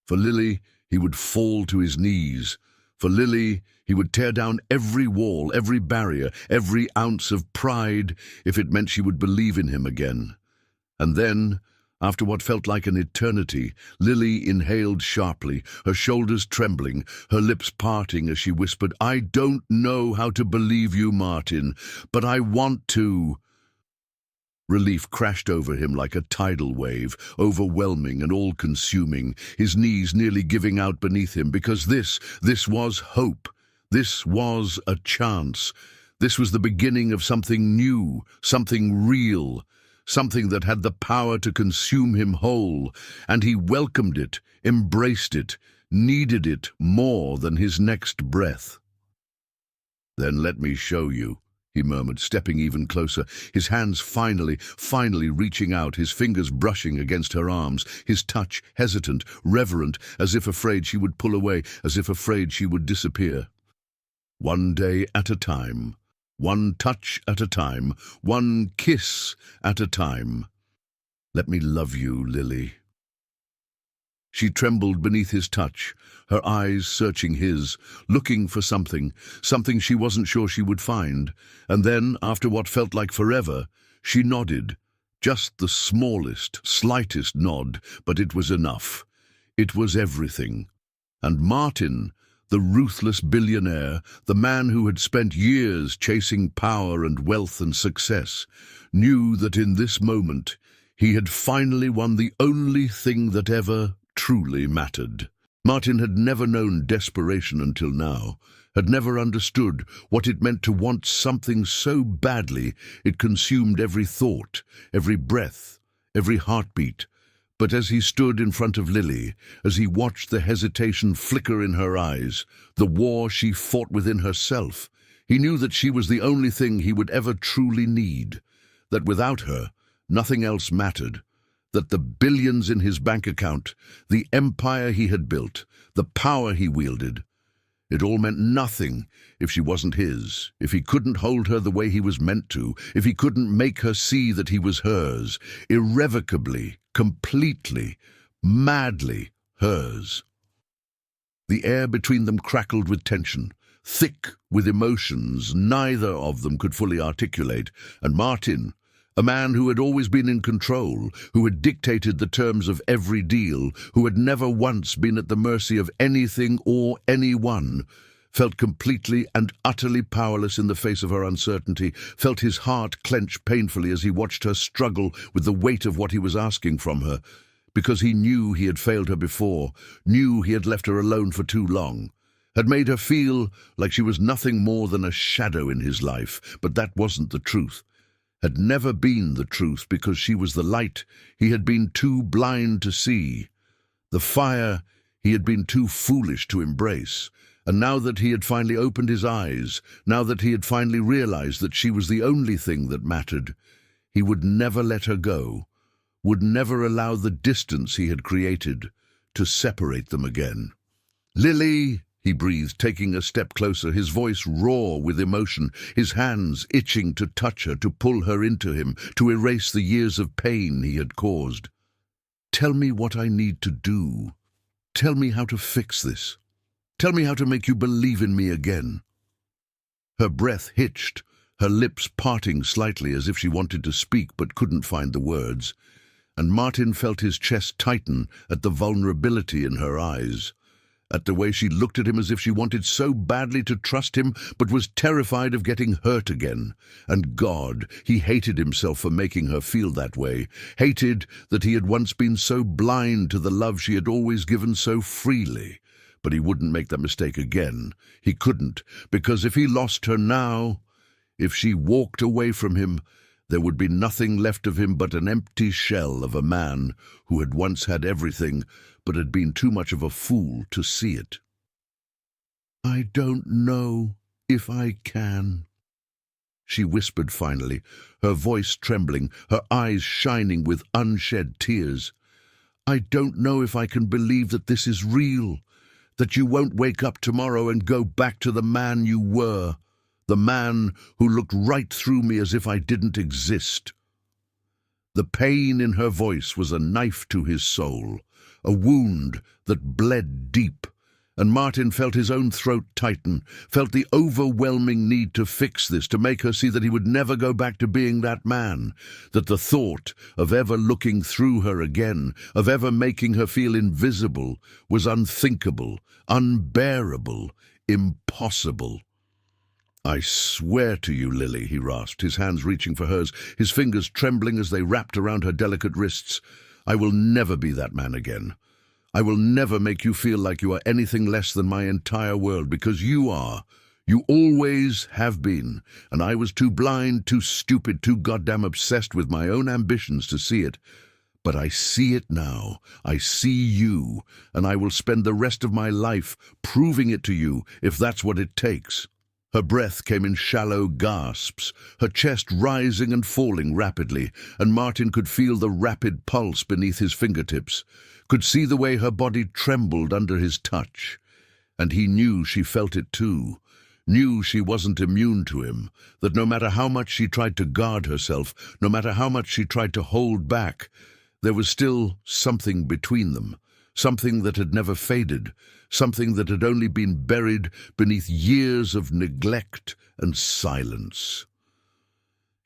For Lily, he would fall to his knees. For Lily, he would tear down every wall, every barrier, every ounce of pride, if it meant she would believe in him again. And then, After what felt like an eternity, Lily inhaled sharply, her shoulders trembling, her lips parting as she whispered, "I don't know how to believe you, Martin, but I want to." Relief crashed over him like a tidal wave, overwhelming and all-consuming, his knees nearly giving out beneath him, because this was hope. This was a chance. This was the beginning of something new, something real, something that had the power to consume him whole, and he welcomed it, embraced it, needed it more than his next breath. "Then let me show you," he murmured, stepping even closer, his hands finally reaching out, his fingers brushing against her arms, his touch hesitant, reverent, as if afraid she would pull away, as if afraid she would disappear. One day at a time. One touch at a time, one kiss at a time. "Let me love you, Lily." She trembled beneath his touch, her eyes searching his, looking for something she wasn't sure she would find. And then, after what felt like forever, she nodded. Just the smallest, slightest nod, but it was enough. It was everything. And Martin, the ruthless billionaire, the man who had spent years chasing power and wealth and success, knew that in this moment he had finally won the only thing that ever truly mattered. Martin had never known desperation until now, had never understood what it meant to want something so badly it consumed every thought, every breath, every heartbeat. But as he stood in front of Lily, as he watched the hesitation flicker in her eyes, the war she fought within herself, he knew that she was the only thing he would ever truly need, that without her, nothing else mattered, that the billions in his bank account, the empire he had built, the power he wielded, it all meant nothing if she wasn't his, if he couldn't hold her the way he was meant to, if he couldn't make her see that he was hers, irrevocably, completely, madly hers. The air between them crackled with tension, thick with emotions neither of them could fully articulate, and Martin, a man who had always been in control, who had dictated the terms of every deal, who had never once been at the mercy of anything or anyone, felt completely and utterly powerless in the face of her uncertainty, felt his heart clench painfully as he watched her struggle with the weight of what he was asking from her, because he knew he had failed her before, knew he had left her alone for too long, had made her feel like she was nothing more than a shadow in his life. But that wasn't the truth. Had never been the truth, because she was the light he had been too blind to see, the fire he had been too foolish to embrace. And now that he had finally opened his eyes, now that he had finally realized that she was the only thing that mattered, he would never let her go, would never allow the distance he had created to separate them again. "Lily," he breathed, taking a step closer, his voice raw with emotion, his hands itching to touch her, to pull her into him, to erase the years of pain he had caused. "Tell me what I need to do. Tell me how to fix this. Tell me how to make you believe in me again." Her breath hitched, her lips parting slightly as if she wanted to speak but couldn't find the words, and Martin felt his chest tighten at the vulnerability in her eyes, at the way she looked at him as if she wanted so badly to trust him but was terrified of getting hurt again. And God, he hated himself for making her feel that way, hated that he had once been so blind to the love she had always given so freely. But he wouldn't make that mistake again. He couldn't, because if he lost her now, if she walked away from him, there would be nothing left of him but an empty shell of a man who had once had everything, but had been too much of a fool to see it. "I don't know if I can," she whispered finally, her voice trembling, her eyes shining with unshed tears. "I don't know if I can believe that this is real, that you won't wake up tomorrow and go back to the man you were, the man who looked right through me as if I didn't exist." The pain in her voice was a knife to his soul, a wound that bled deep, And Martin felt his own throat tighten, felt the overwhelming need to fix this, to make her see that he would never go back to being that man, that the thought of ever looking through her again, of ever making her feel invisible, was unthinkable, unbearable, impossible. "I swear to you, Lily," he rasped, his hands reaching for hers, his fingers trembling as they wrapped around her delicate wrists, "I will never be that man again. I will never make you feel like you are anything less than my entire world, because you are. You always have been, and I was too blind, too stupid, too goddamn obsessed with my own ambitions to see it. But I see it now. I see you, and I will spend the rest of my life proving it to you, if that's what it takes." Her breath came in shallow gasps, her chest rising and falling rapidly, and Martin could feel the rapid pulse beneath his fingertips, could see the way her body trembled under his touch. And he knew she felt it too, knew she wasn't immune to him, that no matter how much she tried to guard herself, no matter how much she tried to hold back, there was still something between them, something that had never faded, something that had only been buried beneath years of neglect and silence.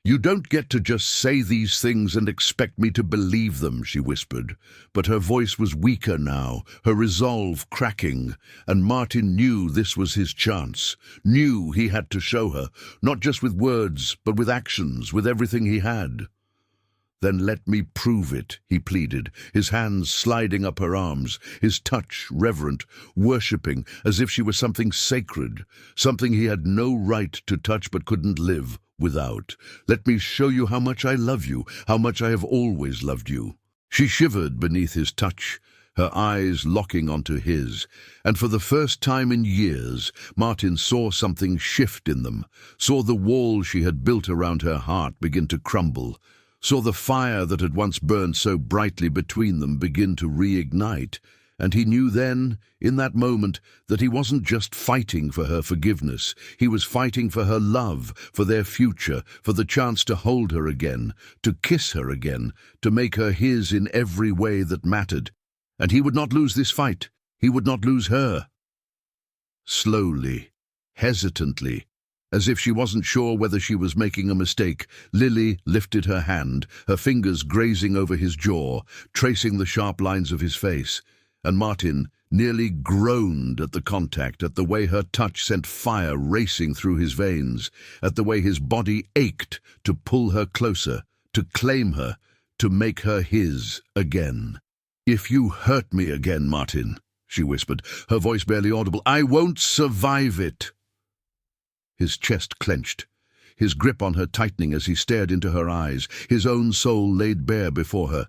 "You don't get to just say these things and expect me to believe them," she whispered, but her voice was weaker now, her resolve cracking, and Martin knew this was his chance, knew he had to show her, not just with words, but with actions, with everything he had. "Then let me prove it," he pleaded, his hands sliding up her arms, his touch reverent, worshipping, as if she were something sacred, something he had no right to touch but couldn't live without. "Let me show you how much I love you, how much I have always loved you." She shivered beneath his touch, her eyes locking onto his, and for the first time in years, Martin saw something shift in them, saw the wall she had built around her heart begin to crumble, saw the fire that had once burned so brightly between them begin to reignite, and he knew then, in that moment, that he wasn't just fighting for her forgiveness, he was fighting for her love, for their future, for the chance to hold her again, to kiss her again, to make her his in every way that mattered. And he would not lose this fight, he would not lose her. Slowly, hesitantly, as if she wasn't sure whether she was making a mistake, Lily lifted her hand, her fingers grazing over his jaw, tracing the sharp lines of his face, and Martin nearly groaned at the contact, at the way her touch sent fire racing through his veins, at the way his body ached to pull her closer, to claim her, to make her his again. "If you hurt me again, Martin," she whispered, her voice barely audible, "I won't survive it." His chest clenched, his grip on her tightening as he stared into her eyes, his own soul laid bare before her.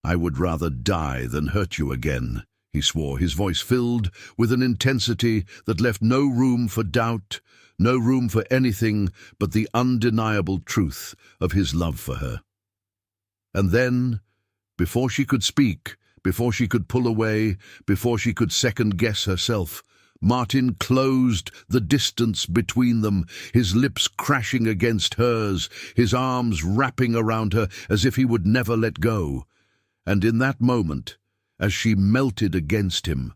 "I would rather die than hurt you again," he swore, his voice filled with an intensity that left no room for doubt, no room for anything but the undeniable truth of his love for her. And then, before she could speak, before she could pull away, before she could second-guess herself, Martin closed the distance between them, his lips crashing against hers, his arms wrapping around her as if he would never let go. And in that moment, as she melted against him,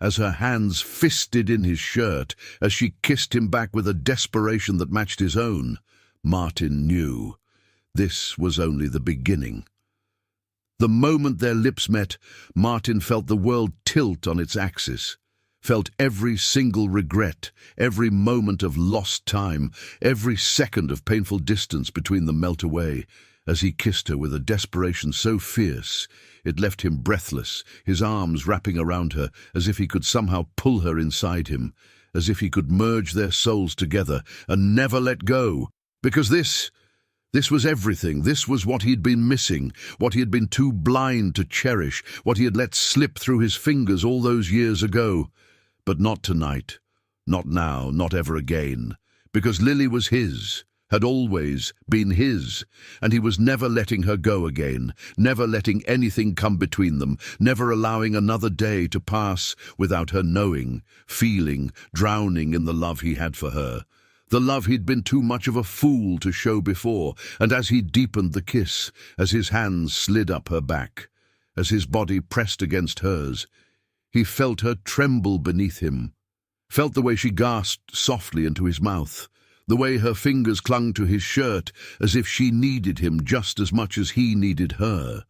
as her hands fisted in his shirt, as she kissed him back with a desperation that matched his own, Martin knew this was only the beginning. The moment their lips met, Martin felt the world tilt on its axis, felt every single regret, every moment of lost time, every second of painful distance between them melt away, as he kissed her with a desperation so fierce it left him breathless, his arms wrapping around her as if he could somehow pull her inside him, as if he could merge their souls together and never let go, because this was everything. This was what he'd been missing, what he had been too blind to cherish, what he had let slip through his fingers all those years ago. But not tonight, not now, not ever again, because Lily was his, had always been his, and he was never letting her go again, never letting anything come between them, never allowing another day to pass without her knowing, feeling, drowning in the love he had for her. The love he'd been too much of a fool to show before, and as he deepened the kiss, as his hands slid up her back, as his body pressed against hers, He felt her tremble beneath him, felt the way she gasped softly into his mouth, the way her fingers clung to his shirt as if she needed him just as much as he needed her.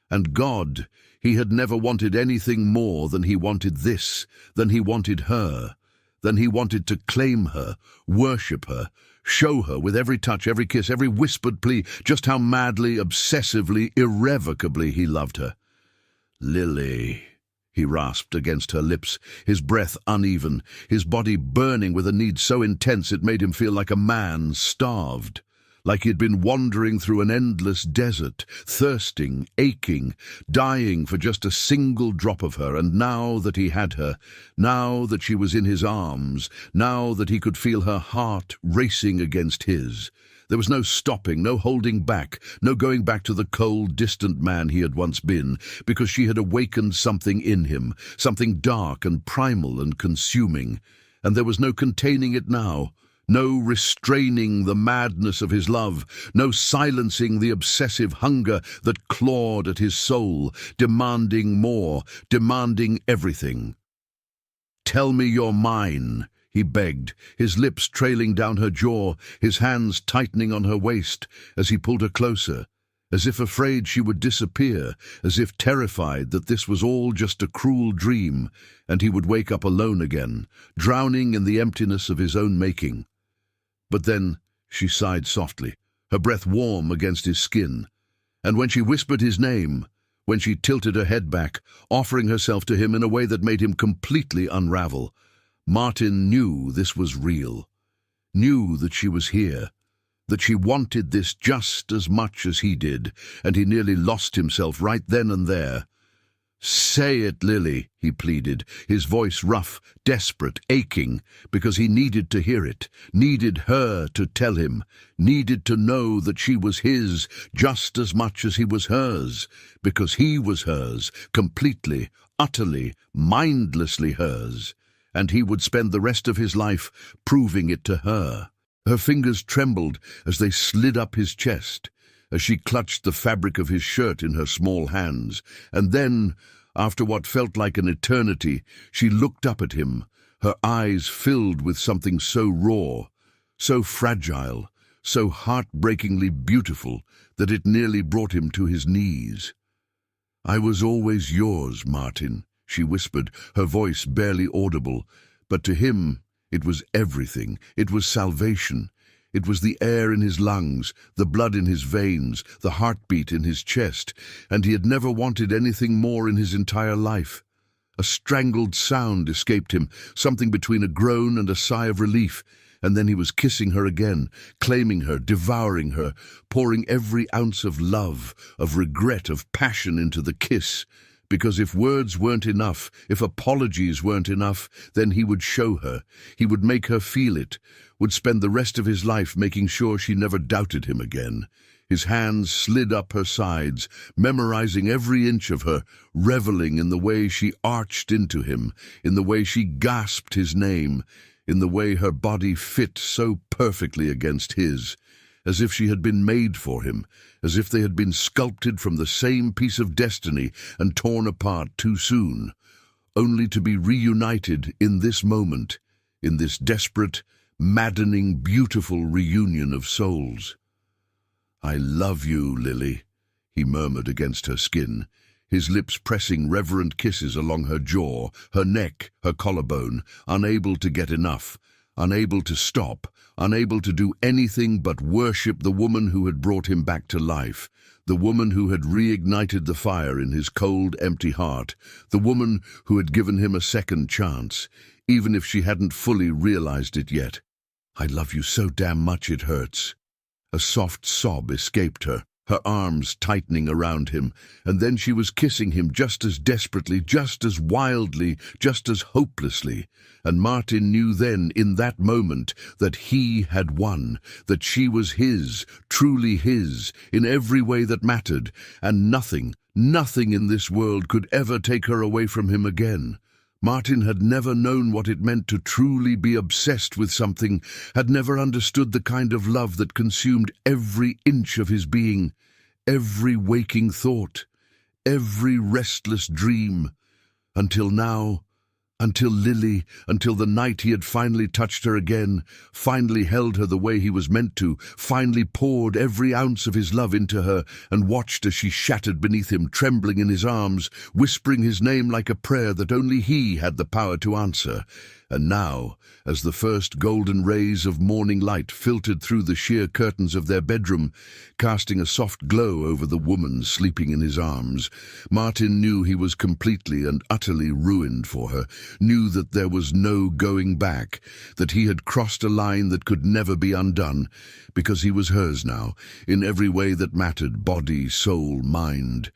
And God, he had never wanted anything more than he wanted this, than he wanted her, than he wanted to claim her, worship her, show her with every touch, every kiss, every whispered plea, just how madly, obsessively, irrevocably he loved her. "Lily," he rasped against her lips, his breath uneven, his body burning with a need so intense it made him feel like a man starved, like he'd been wandering through an endless desert, thirsting, aching, dying for just a single drop of her. And now that he had her, now that she was in his arms, now that he could feel her heart racing against his, there was no stopping, no holding back, no going back to the cold, distant man he had once been, because she had awakened something in him, something dark and primal and consuming, and there was no containing it now. No restraining the madness of his love, no silencing the obsessive hunger that clawed at his soul, demanding more, demanding everything. "Tell me you're mine," he begged, his lips trailing down her jaw, his hands tightening on her waist as he pulled her closer, as if afraid she would disappear, as if terrified that this was all just a cruel dream and he would wake up alone again, drowning in the emptiness of his own making. But then she sighed softly, her breath warm against his skin, and when she whispered his name, when she tilted her head back, offering herself to him in a way that made him completely unravel, Martin knew this was real, knew that she was here, that she wanted this just as much as he did, and he nearly lost himself right then and there. "Say it, Lily," he pleaded, his voice rough, desperate, aching, because he needed to hear it, needed her to tell him, needed to know that she was his just as much as he was hers, because he was hers, completely, utterly, mindlessly hers, and he would spend the rest of his life proving it to her. Her fingers trembled as they slid up his chest, as she clutched the fabric of his shirt in her small hands, and then, after what felt like an eternity, she looked up at him, her eyes filled with something so raw, so fragile, so heartbreakingly beautiful that it nearly brought him to his knees. "I was always yours, Martin," she whispered, her voice barely audible, but to him it was everything. It was salvation. It was the air in his lungs, the blood in his veins, the heartbeat in his chest, and he had never wanted anything more in his entire life. A strangled sound escaped him, something between a groan and a sigh of relief, and then he was kissing her again, claiming her, devouring her, pouring every ounce of love, of regret, of passion into the kiss. Because if words weren't enough, if apologies weren't enough, then he would show her, he would make her feel it, would spend the rest of his life making sure she never doubted him again. His hands slid up her sides, memorizing every inch of her, reveling in the way she arched into him, in the way she gasped his name, in the way her body fit so perfectly against his, as if she had been made for him, as if they had been sculpted from the same piece of destiny and torn apart too soon, only to be reunited in this moment, in this desperate, maddening, beautiful reunion of souls. "I love you, Lily," he murmured against her skin, his lips pressing reverent kisses along her jaw, her neck, her collarbone, unable to get enough, unable to stop, unable to do anything but worship the woman who had brought him back to life, the woman who had reignited the fire in his cold, empty heart, the woman who had given him a second chance, even if she hadn't fully realized it yet. "I love you so damn much it hurts." A soft sob escaped her, her arms tightening around him, and then she was kissing him just as desperately, just as wildly, just as hopelessly, and Martin knew then, in that moment, that he had won, that she was his, truly his, in every way that mattered, and nothing, nothing in this world could ever take her away from him again. Martin had never known what it meant to truly be obsessed with something, had never understood the kind of love that consumed every inch of his being, every waking thought, every restless dream, Until now, until Lily, until the night he had finally touched her again, finally held her the way he was meant to, finally poured every ounce of his love into her and watched as she shattered beneath him, trembling in his arms, whispering his name like a prayer that only he had the power to answer. And now, as the first golden rays of morning light filtered through the sheer curtains of their bedroom, casting a soft glow over the woman sleeping in his arms, Martin knew he was completely and utterly ruined for her, knew that there was no going back, that he had crossed a line that could never be undone, because he was hers now, in every way that mattered, body, soul, mind.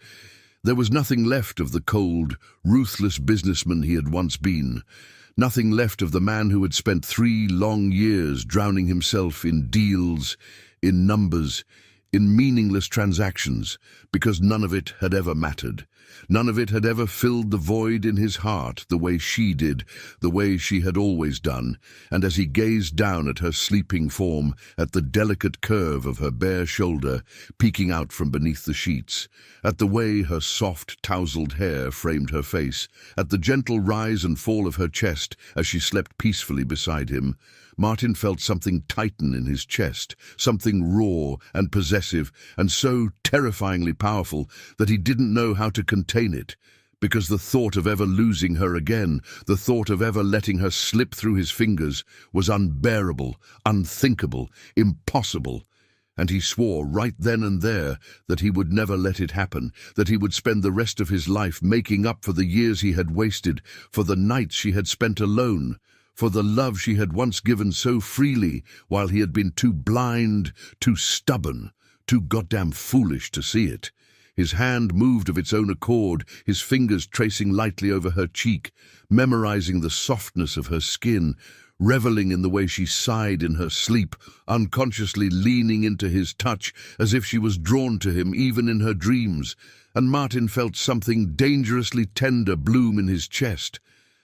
There was nothing left of the cold, ruthless businessman he had once been. Nothing left of the man who had spent 3 long years drowning himself in deals, in numbers, in meaningless transactions, because none of it had ever mattered. None of it had ever filled the void in his heart the way she did, the way she had always done. And as he gazed down at her sleeping form, at the delicate curve of her bare shoulder peeking out from beneath the sheets, at the way her soft, tousled hair framed her face, at the gentle rise and fall of her chest as she slept peacefully beside him, Martin felt something tighten in his chest, something raw and possessive and so terrifyingly powerful that he didn't know how to contain it, because the thought of ever losing her again, the thought of ever letting her slip through his fingers, was unbearable, unthinkable, impossible. And he swore right then and there that he would never let it happen, that he would spend the rest of his life making up for the years he had wasted, for the nights she had spent alone, for the love she had once given so freely while he had been too blind, too stubborn, too goddamn foolish to see it. His hand moved of its own accord, his fingers tracing lightly over her cheek, memorizing the softness of her skin, reveling in the way she sighed in her sleep, unconsciously leaning into his touch as if she was drawn to him even in her dreams. And Martin felt something dangerously tender bloom in his chest.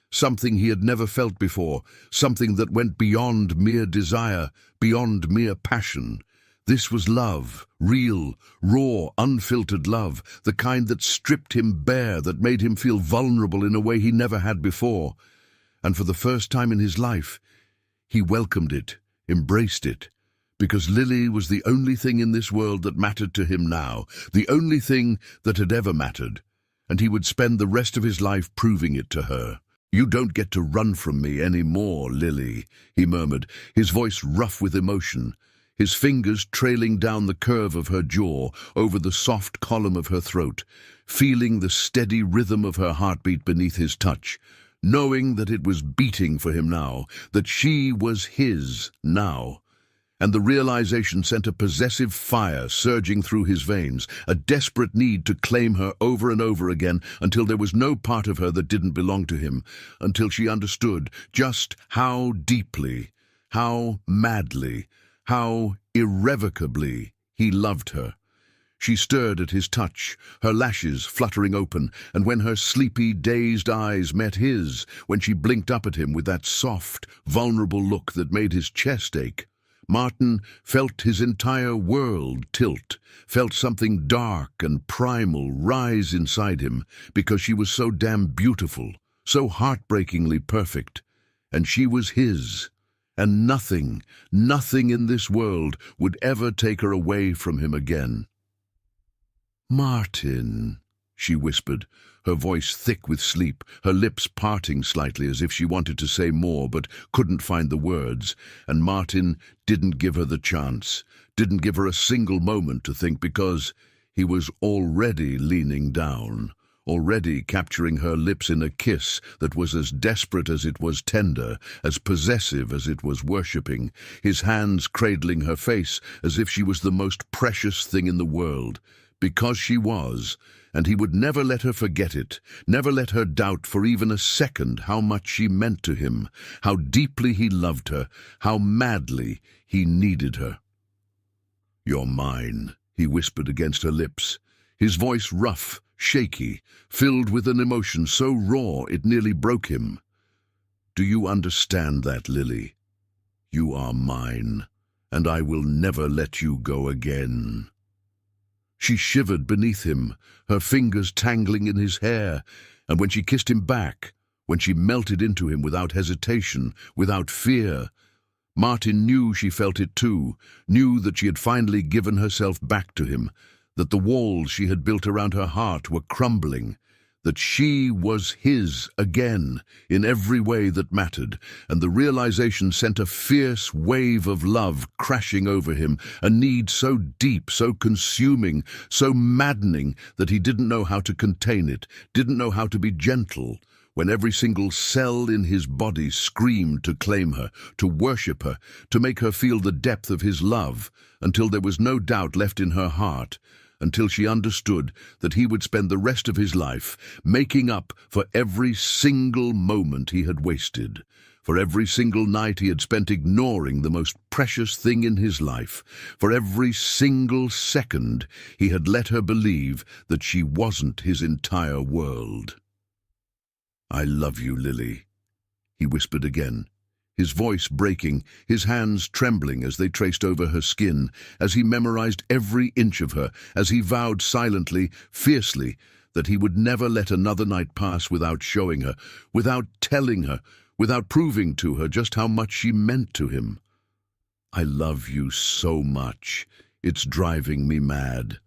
Something he had never felt before, something that went beyond mere desire, beyond mere passion. This was love, real, raw, unfiltered love, the kind that stripped him bare, that made him feel vulnerable in a way he never had before. And for the first time in his life, he welcomed it, embraced it, because Lily was the only thing in this world that mattered to him now, the only thing that had ever mattered, and he would spend the rest of his life proving it to her. "You don't get to run from me any more, Lily," he murmured, his voice rough with emotion, his fingers trailing down the curve of her jaw, over the soft column of her throat, feeling the steady rhythm of her heartbeat beneath his touch, knowing that it was beating for him now, that she was his now. And the realization sent a possessive fire surging through his veins, a desperate need to claim her over and over again until there was no part of her that didn't belong to him, until she understood just how deeply, how madly, how irrevocably he loved her. She stirred at his touch, her lashes fluttering open, and when her sleepy, dazed eyes met his, when she blinked up at him with that soft, vulnerable look that made his chest ache, Martin felt his entire world tilt, felt something dark and primal rise inside him, because she was so damn beautiful, so heartbreakingly perfect, and she was his, and nothing, nothing in this world would ever take her away from him again. "Martin," she whispered, her voice thick with sleep, her lips parting slightly as if she wanted to say more but couldn't find the words, and Martin didn't give her the chance, didn't give her a single moment to think, because he was already leaning down, already capturing her lips in a kiss that was as desperate as it was tender, as possessive as it was worshipping, his hands cradling her face as if she was the most precious thing in the world, because she was, and he would never let her forget it, never let her doubt for even a second how much she meant to him, how deeply he loved her, how madly he needed her. "You're mine," he whispered against her lips, his voice rough, shaky, filled with an emotion so raw it nearly broke him. "Do you understand that, Lily? You are mine, and I will never let you go again." She shivered beneath him, her fingers tangling in his hair, And when she kissed him back, when she melted into him without hesitation, without fear, Martin knew she felt it too, knew that she had finally given herself back to him, that the walls she had built around her heart were crumbling, that she was his again in every way that mattered, and the realization sent a fierce wave of love crashing over him, a need so deep, so consuming, so maddening that he didn't know how to contain it, didn't know how to be gentle, when every single cell in his body screamed to claim her, to worship her, to make her feel the depth of his love, until there was no doubt left in her heart, until she understood that he would spend the rest of his life making up for every single moment he had wasted, for every single night he had spent ignoring the most precious thing in his life, for every single second he had let her believe that she wasn't his entire world. "I love you, Lily," he whispered again, his voice breaking, his hands trembling as they traced over her skin, as he memorized every inch of her, as he vowed silently, fiercely, that he would never let another night pass without showing her, without telling her, without proving to her just how much she meant to him. "I love you so much. It's driving me mad."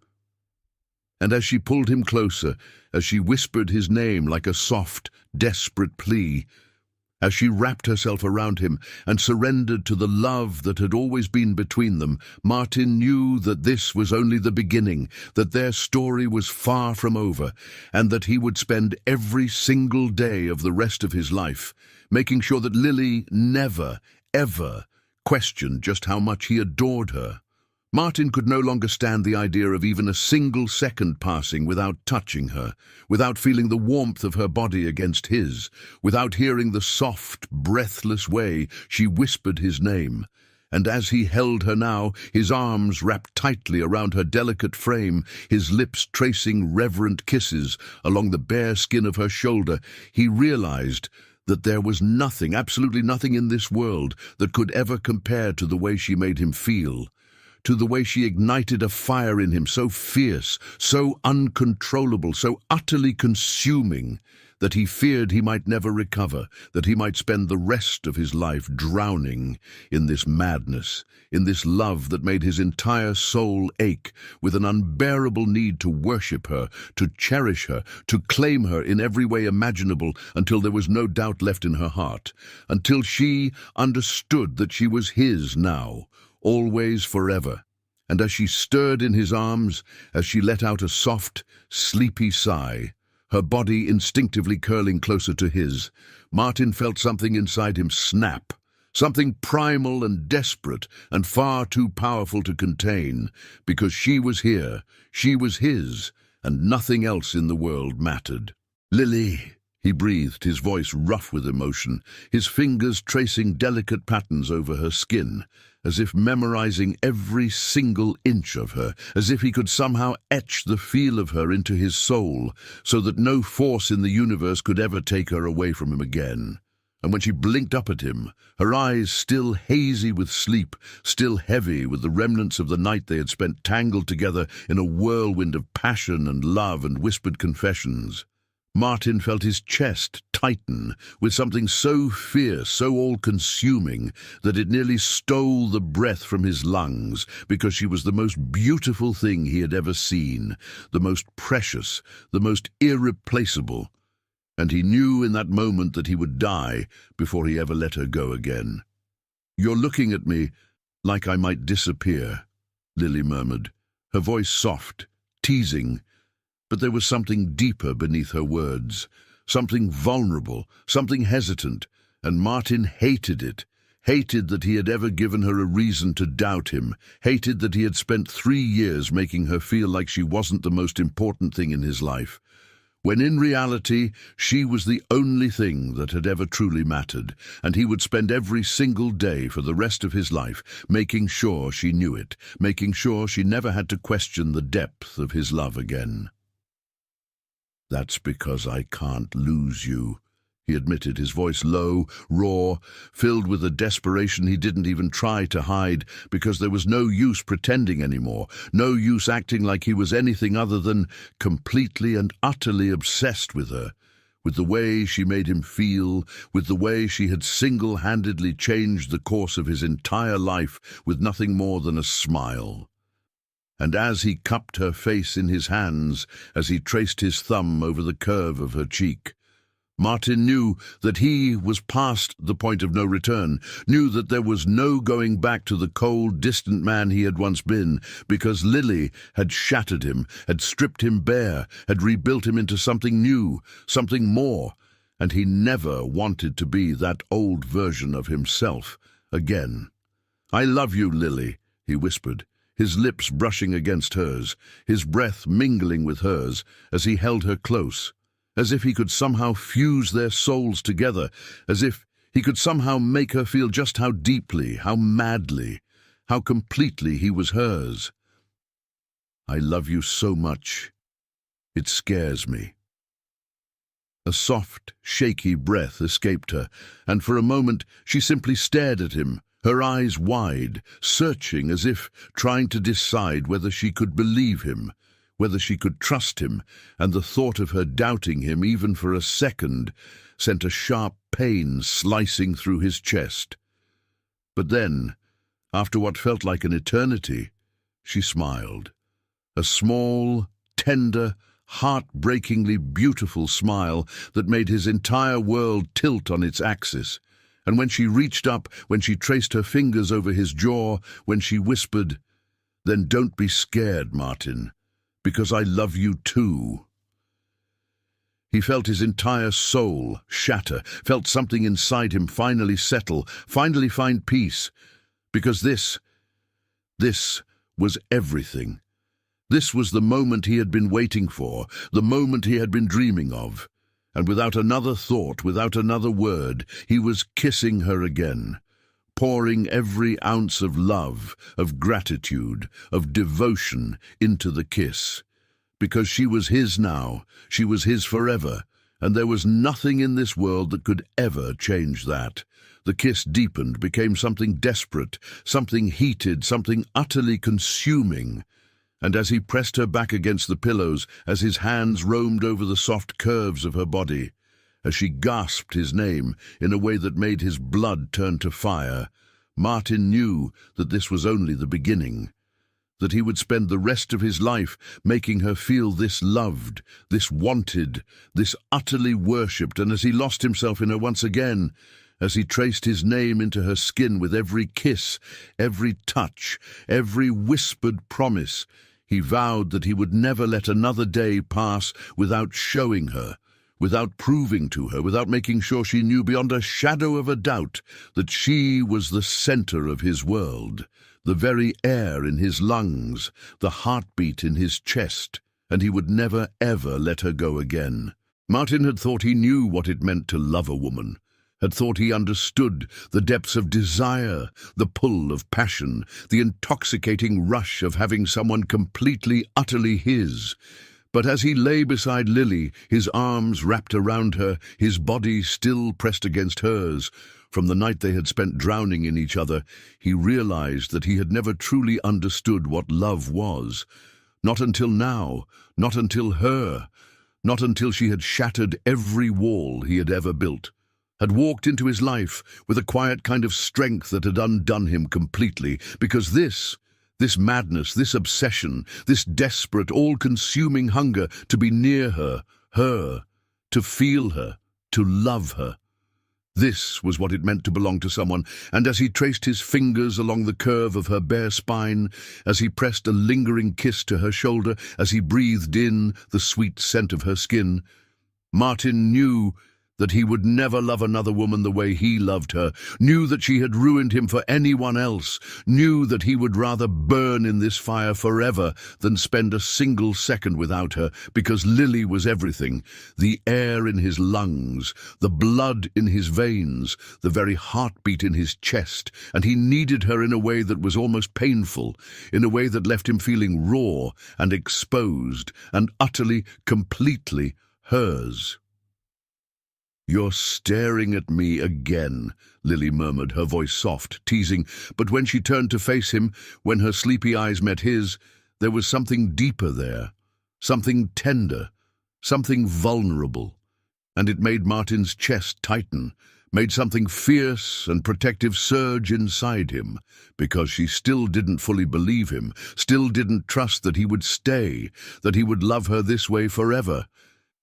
And as she pulled him closer, as she whispered his name like a soft, desperate plea, as she wrapped herself around him and surrendered to the love that had always been between them, Martin knew that this was only the beginning, that their story was far from over, and that he would spend every single day of the rest of his life making sure that Lily never, ever questioned just how much he adored her. Martin could no longer stand the idea of even a single second passing without touching her, without feeling the warmth of her body against his, without hearing the soft, breathless way she whispered his name. And as he held her now, his arms wrapped tightly around her delicate frame, his lips tracing reverent kisses along the bare skin of her shoulder, he realized that there was nothing, absolutely nothing in this world that could ever compare to the way she made him feel, to the way she ignited a fire in him so fierce, so uncontrollable, so utterly consuming, that he feared he might never recover, that he might spend the rest of his life drowning in this madness, in this love that made his entire soul ache with an unbearable need to worship her, to cherish her, to claim her in every way imaginable until there was no doubt left in her heart, until she understood that she was his now, always, forever. And as she stirred in his arms, as she let out a soft, sleepy sigh, her body instinctively curling closer to his, Martin felt something inside him snap, something primal and desperate and far too powerful to contain, because she was here, she was his, and nothing else in the world mattered. "Lily," he breathed, his voice rough with emotion, his fingers tracing delicate patterns over her skin, as if memorizing every single inch of her, as if he could somehow etch the feel of her into his soul, so that no force in the universe could ever take her away from him again. And when she blinked up at him, her eyes still hazy with sleep, still heavy with the remnants of the night they had spent tangled together in a whirlwind of passion and love and whispered confessions, Martin felt his chest tighten with something so fierce, so all-consuming, that it nearly stole the breath from his lungs, because she was the most beautiful thing he had ever seen, the most precious, the most irreplaceable, and he knew in that moment that he would die before he ever let her go again. "You're looking at me like I might disappear," Lily murmured, her voice soft, teasing, but there was something deeper beneath her words, something vulnerable, something hesitant, and Martin hated it, hated that he had ever given her a reason to doubt him, hated that he had spent 3 years making her feel like she wasn't the most important thing in his life, when in reality she was the only thing that had ever truly mattered, and he would spend every single day for the rest of his life making sure she knew it, making sure she never had to question the depth of his love again. "That's because I can't lose you," he admitted, his voice low, raw, filled with a desperation he didn't even try to hide, because there was no use pretending anymore, no use acting like he was anything other than completely and utterly obsessed with her, with the way she made him feel, with the way she had single-handedly changed the course of his entire life with nothing more than a smile. And as he cupped her face in his hands, as he traced his thumb over the curve of her cheek, Martin knew that he was past the point of no return, knew that there was no going back to the cold, distant man he had once been, because Lily had shattered him, had stripped him bare, had rebuilt him into something new, something more, and he never wanted to be that old version of himself again. "I love you, Lily," he whispered, his lips brushing against hers, his breath mingling with hers as he held her close, as if he could somehow fuse their souls together, as if he could somehow make her feel just how deeply, how madly, how completely he was hers. "I love you so much. It scares me." A soft, shaky breath escaped her, and for a moment she simply stared at him, her eyes wide, searching as if trying to decide whether she could believe him, whether she could trust him, and the thought of her doubting him even for a second sent a sharp pain slicing through his chest. But then, after what felt like an eternity, she smiled. A small, tender, heartbreakingly beautiful smile that made his entire world tilt on its axis. And when she reached up, when she traced her fingers over his jaw, when she whispered, "Then don't be scared, Martin, because I love you too." He felt his entire soul shatter, felt something inside him finally settle, finally find peace, because this was everything. This was the moment he had been waiting for, the moment he had been dreaming of. And without another thought, without another word, he was kissing her again, pouring every ounce of love, of gratitude, of devotion into the kiss. Because she was his now, she was his forever, and there was nothing in this world that could ever change that. The kiss deepened, became something desperate, something heated, something utterly consuming. And as he pressed her back against the pillows, as his hands roamed over the soft curves of her body, as she gasped his name in a way that made his blood turn to fire, Martin knew that this was only the beginning, that he would spend the rest of his life making her feel this loved, this wanted, this utterly worshipped, and as he lost himself in her once again, as he traced his name into her skin with every kiss, every touch, every whispered promise, he vowed that he would never let another day pass without showing her, without proving to her, without making sure she knew beyond a shadow of a doubt that she was the center of his world, the very air in his lungs, the heartbeat in his chest, and he would never, ever let her go again. Martin had thought he knew what it meant to love a woman, had thought he understood the depths of desire, the pull of passion, the intoxicating rush of having someone completely, utterly his. But as he lay beside Lily, his arms wrapped around her, his body still pressed against hers, from the night they had spent drowning in each other, he realized that he had never truly understood what love was. Not until now, not until her, not until she had shattered every wall he had ever built, had walked into his life with a quiet kind of strength that had undone him completely, because this madness, this obsession, this desperate, all-consuming hunger to be near her, to feel her, to love her, this was what it meant to belong to someone, and as he traced his fingers along the curve of her bare spine, as he pressed a lingering kiss to her shoulder, as he breathed in the sweet scent of her skin, Martin knew that he would never love another woman the way he loved her, knew that she had ruined him for anyone else, knew that he would rather burn in this fire forever than spend a single second without her, because Lily was everything, the air in his lungs, the blood in his veins, the very heartbeat in his chest, and he needed her in a way that was almost painful, in a way that left him feeling raw and exposed and utterly, completely hers. "You're staring at me again," Lily murmured, her voice soft, teasing, but when she turned to face him, when her sleepy eyes met his, there was something deeper there, something tender, something vulnerable. and it made Martin's chest tighten, made something fierce and protective surge inside him, because she still didn't fully believe him, still didn't trust that he would stay, that he would love her this way forever.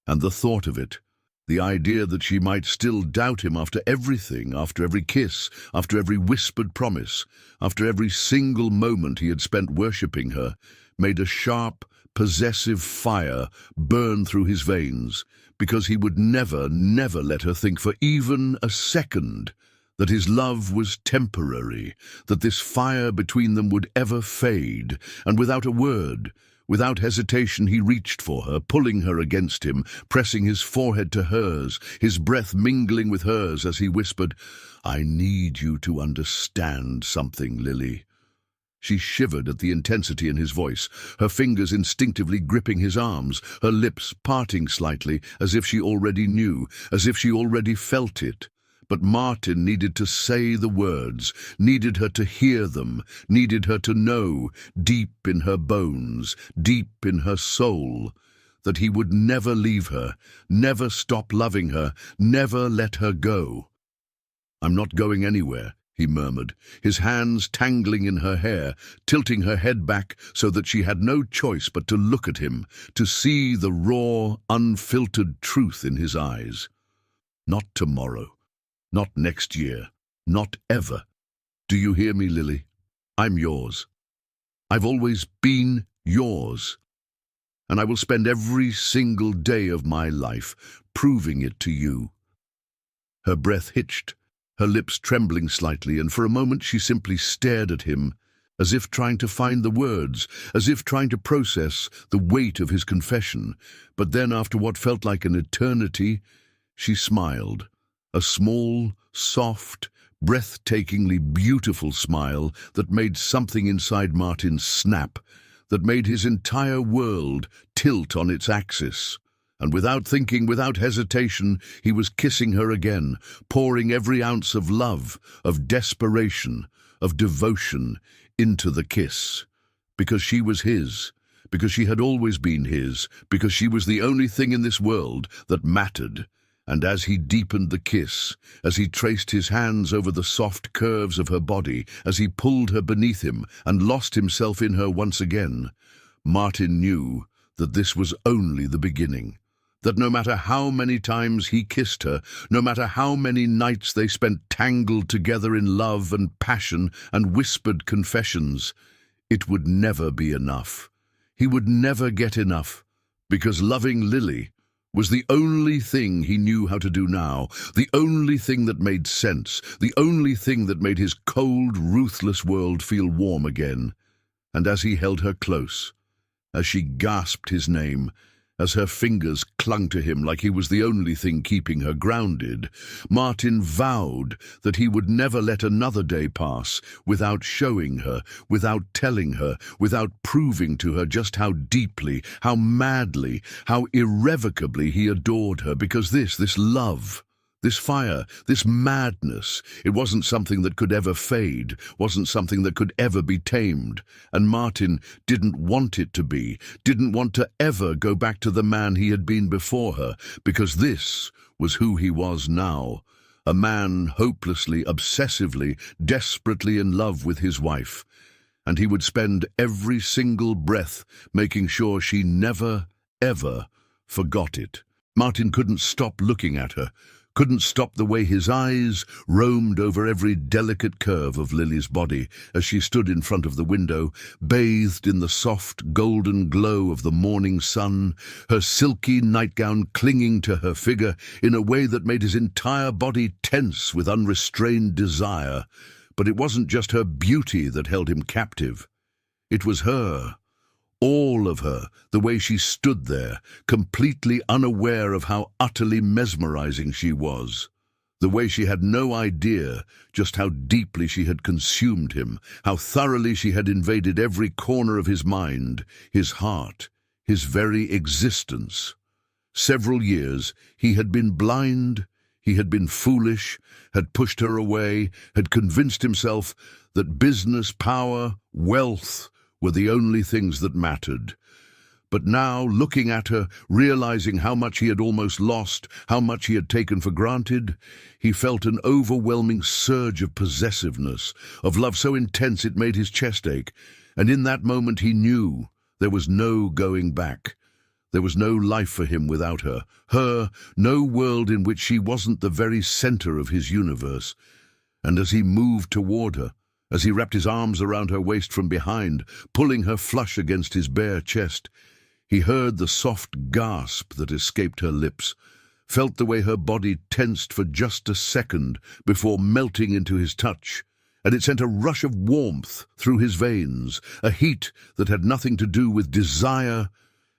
And the thought of it, the idea that she might still doubt him after everything, after every kiss, after every whispered promise, after every single moment he had spent worshipping her, made a sharp, possessive fire burn through his veins, because he would never, never let her think for even a second that his love was temporary, that this fire between them would ever fade. And without a word, without hesitation, he reached for her, pulling her against him, pressing his forehead to hers, his breath mingling with hers as he whispered, "I need you to understand something, Lily." She shivered at the intensity in his voice, her fingers instinctively gripping his arms, her lips parting slightly, as if she already knew, as if she already felt it. But Martin needed to say the words, needed her to hear them, needed her to know, deep in her bones, deep in her soul, that he would never leave her, never stop loving her, never let her go. "I'm not going anywhere," he murmured, his hands tangling in her hair, tilting her head back so that she had no choice but to look at him, to see the raw, unfiltered truth in his eyes. "Not tomorrow, not next year, not ever. Do you hear me, Lily? I'm yours. I've always been yours. And I will spend every single day of my life proving it to you." Her breath hitched, her lips trembling slightly, and for a moment she simply stared at him, as if trying to find the words, as if trying to process the weight of his confession. But then, after what felt like an eternity, she smiled, a small, soft, breathtakingly beautiful smile that made something inside Martin snap, that made his entire world tilt on its axis. And without thinking, without hesitation, he was kissing her again, pouring every ounce of love, of desperation, of devotion into the kiss. Because she was his, because she had always been his, because she was the only thing in this world that mattered. And as he deepened the kiss, as he traced his hands over the soft curves of her body, as he pulled her beneath him and lost himself in her once again, Martin knew that this was only the beginning. That no matter how many times he kissed her, no matter how many nights they spent tangled together in love and passion and whispered confessions, it would never be enough. He would never get enough, because loving Lily was the only thing he knew how to do now, the only thing that made sense, the only thing that made his cold, ruthless world feel warm again. And as he held her close, as she gasped his name, as her fingers clung to him like he was the only thing keeping her grounded, Martin vowed that he would never let another day pass without showing her, without telling her, without proving to her just how deeply, how madly, how irrevocably he adored her, because this love, this fire, this madness, it wasn't something that could ever fade, wasn't something that could ever be tamed. And Martin didn't want it to be, didn't want to ever go back to the man he had been before her, because this was who he was now. A man hopelessly, obsessively, desperately in love with his wife. And he would spend every single breath making sure she never, ever forgot it. Martin couldn't stop looking at her, couldn't stop the way his eyes roamed over every delicate curve of Lily's body as she stood in front of the window, bathed in the soft golden glow of the morning sun, her silky nightgown clinging to her figure in a way that made his entire body tense with unrestrained desire. But it wasn't just her beauty that held him captive. It was her. All of her, the way she stood there, completely unaware of how utterly mesmerizing she was. The way she had no idea just how deeply she had consumed him, how thoroughly she had invaded every corner of his mind, his heart, his very existence. Several years he had been blind, he had been foolish, had pushed her away, had convinced himself that business, power, wealth were the only things that mattered. But now, looking at her, realizing how much he had almost lost, how much he had taken for granted, he felt an overwhelming surge of possessiveness, of love so intense it made his chest ache. And in that moment he knew there was no going back. There was no life for him without her. No world in which she wasn't the very center of his universe. And as he moved toward her, as he wrapped his arms around her waist from behind, pulling her flush against his bare chest, he heard the soft gasp that escaped her lips, felt the way her body tensed for just a second before melting into his touch, and it sent a rush of warmth through his veins, a heat that had nothing to do with desire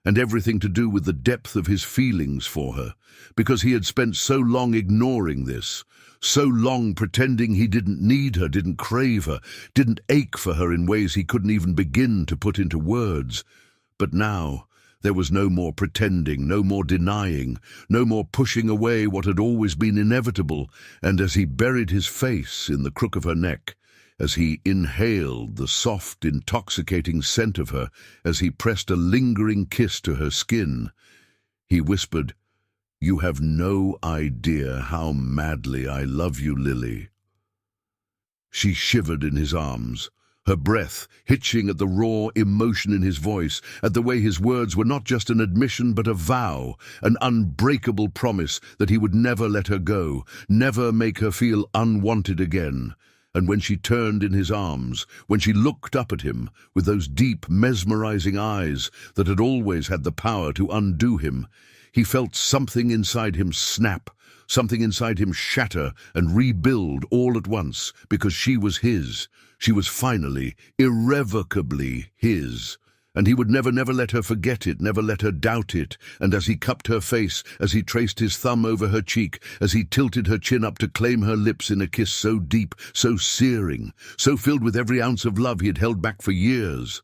and everything to do with the depth of his feelings for her, because he had spent so long ignoring this, so long pretending he didn't need her, didn't crave her, didn't ache for her in ways he couldn't even begin to put into words. But now there was no more pretending, no more denying, no more pushing away what had always been inevitable, and as he buried his face in the crook of her neck, as he inhaled the soft, intoxicating scent of her, as he pressed a lingering kiss to her skin, he whispered, "You have no idea how madly I love you, Lily." She shivered in his arms, her breath hitching at the raw emotion in his voice, at the way his words were not just an admission but a vow, an unbreakable promise that he would never let her go, never make her feel unwanted again. And when she turned in his arms, when she looked up at him with those deep, mesmerizing eyes that had always had the power to undo him, he felt something inside him snap, something inside him shatter and rebuild all at once, because she was his. She was finally, irrevocably his. And he would never let her forget it, never let her doubt it. And as he cupped her face, as he traced his thumb over her cheek, as he tilted her chin up to claim her lips in a kiss so deep, so searing, so filled with every ounce of love he had held back for years,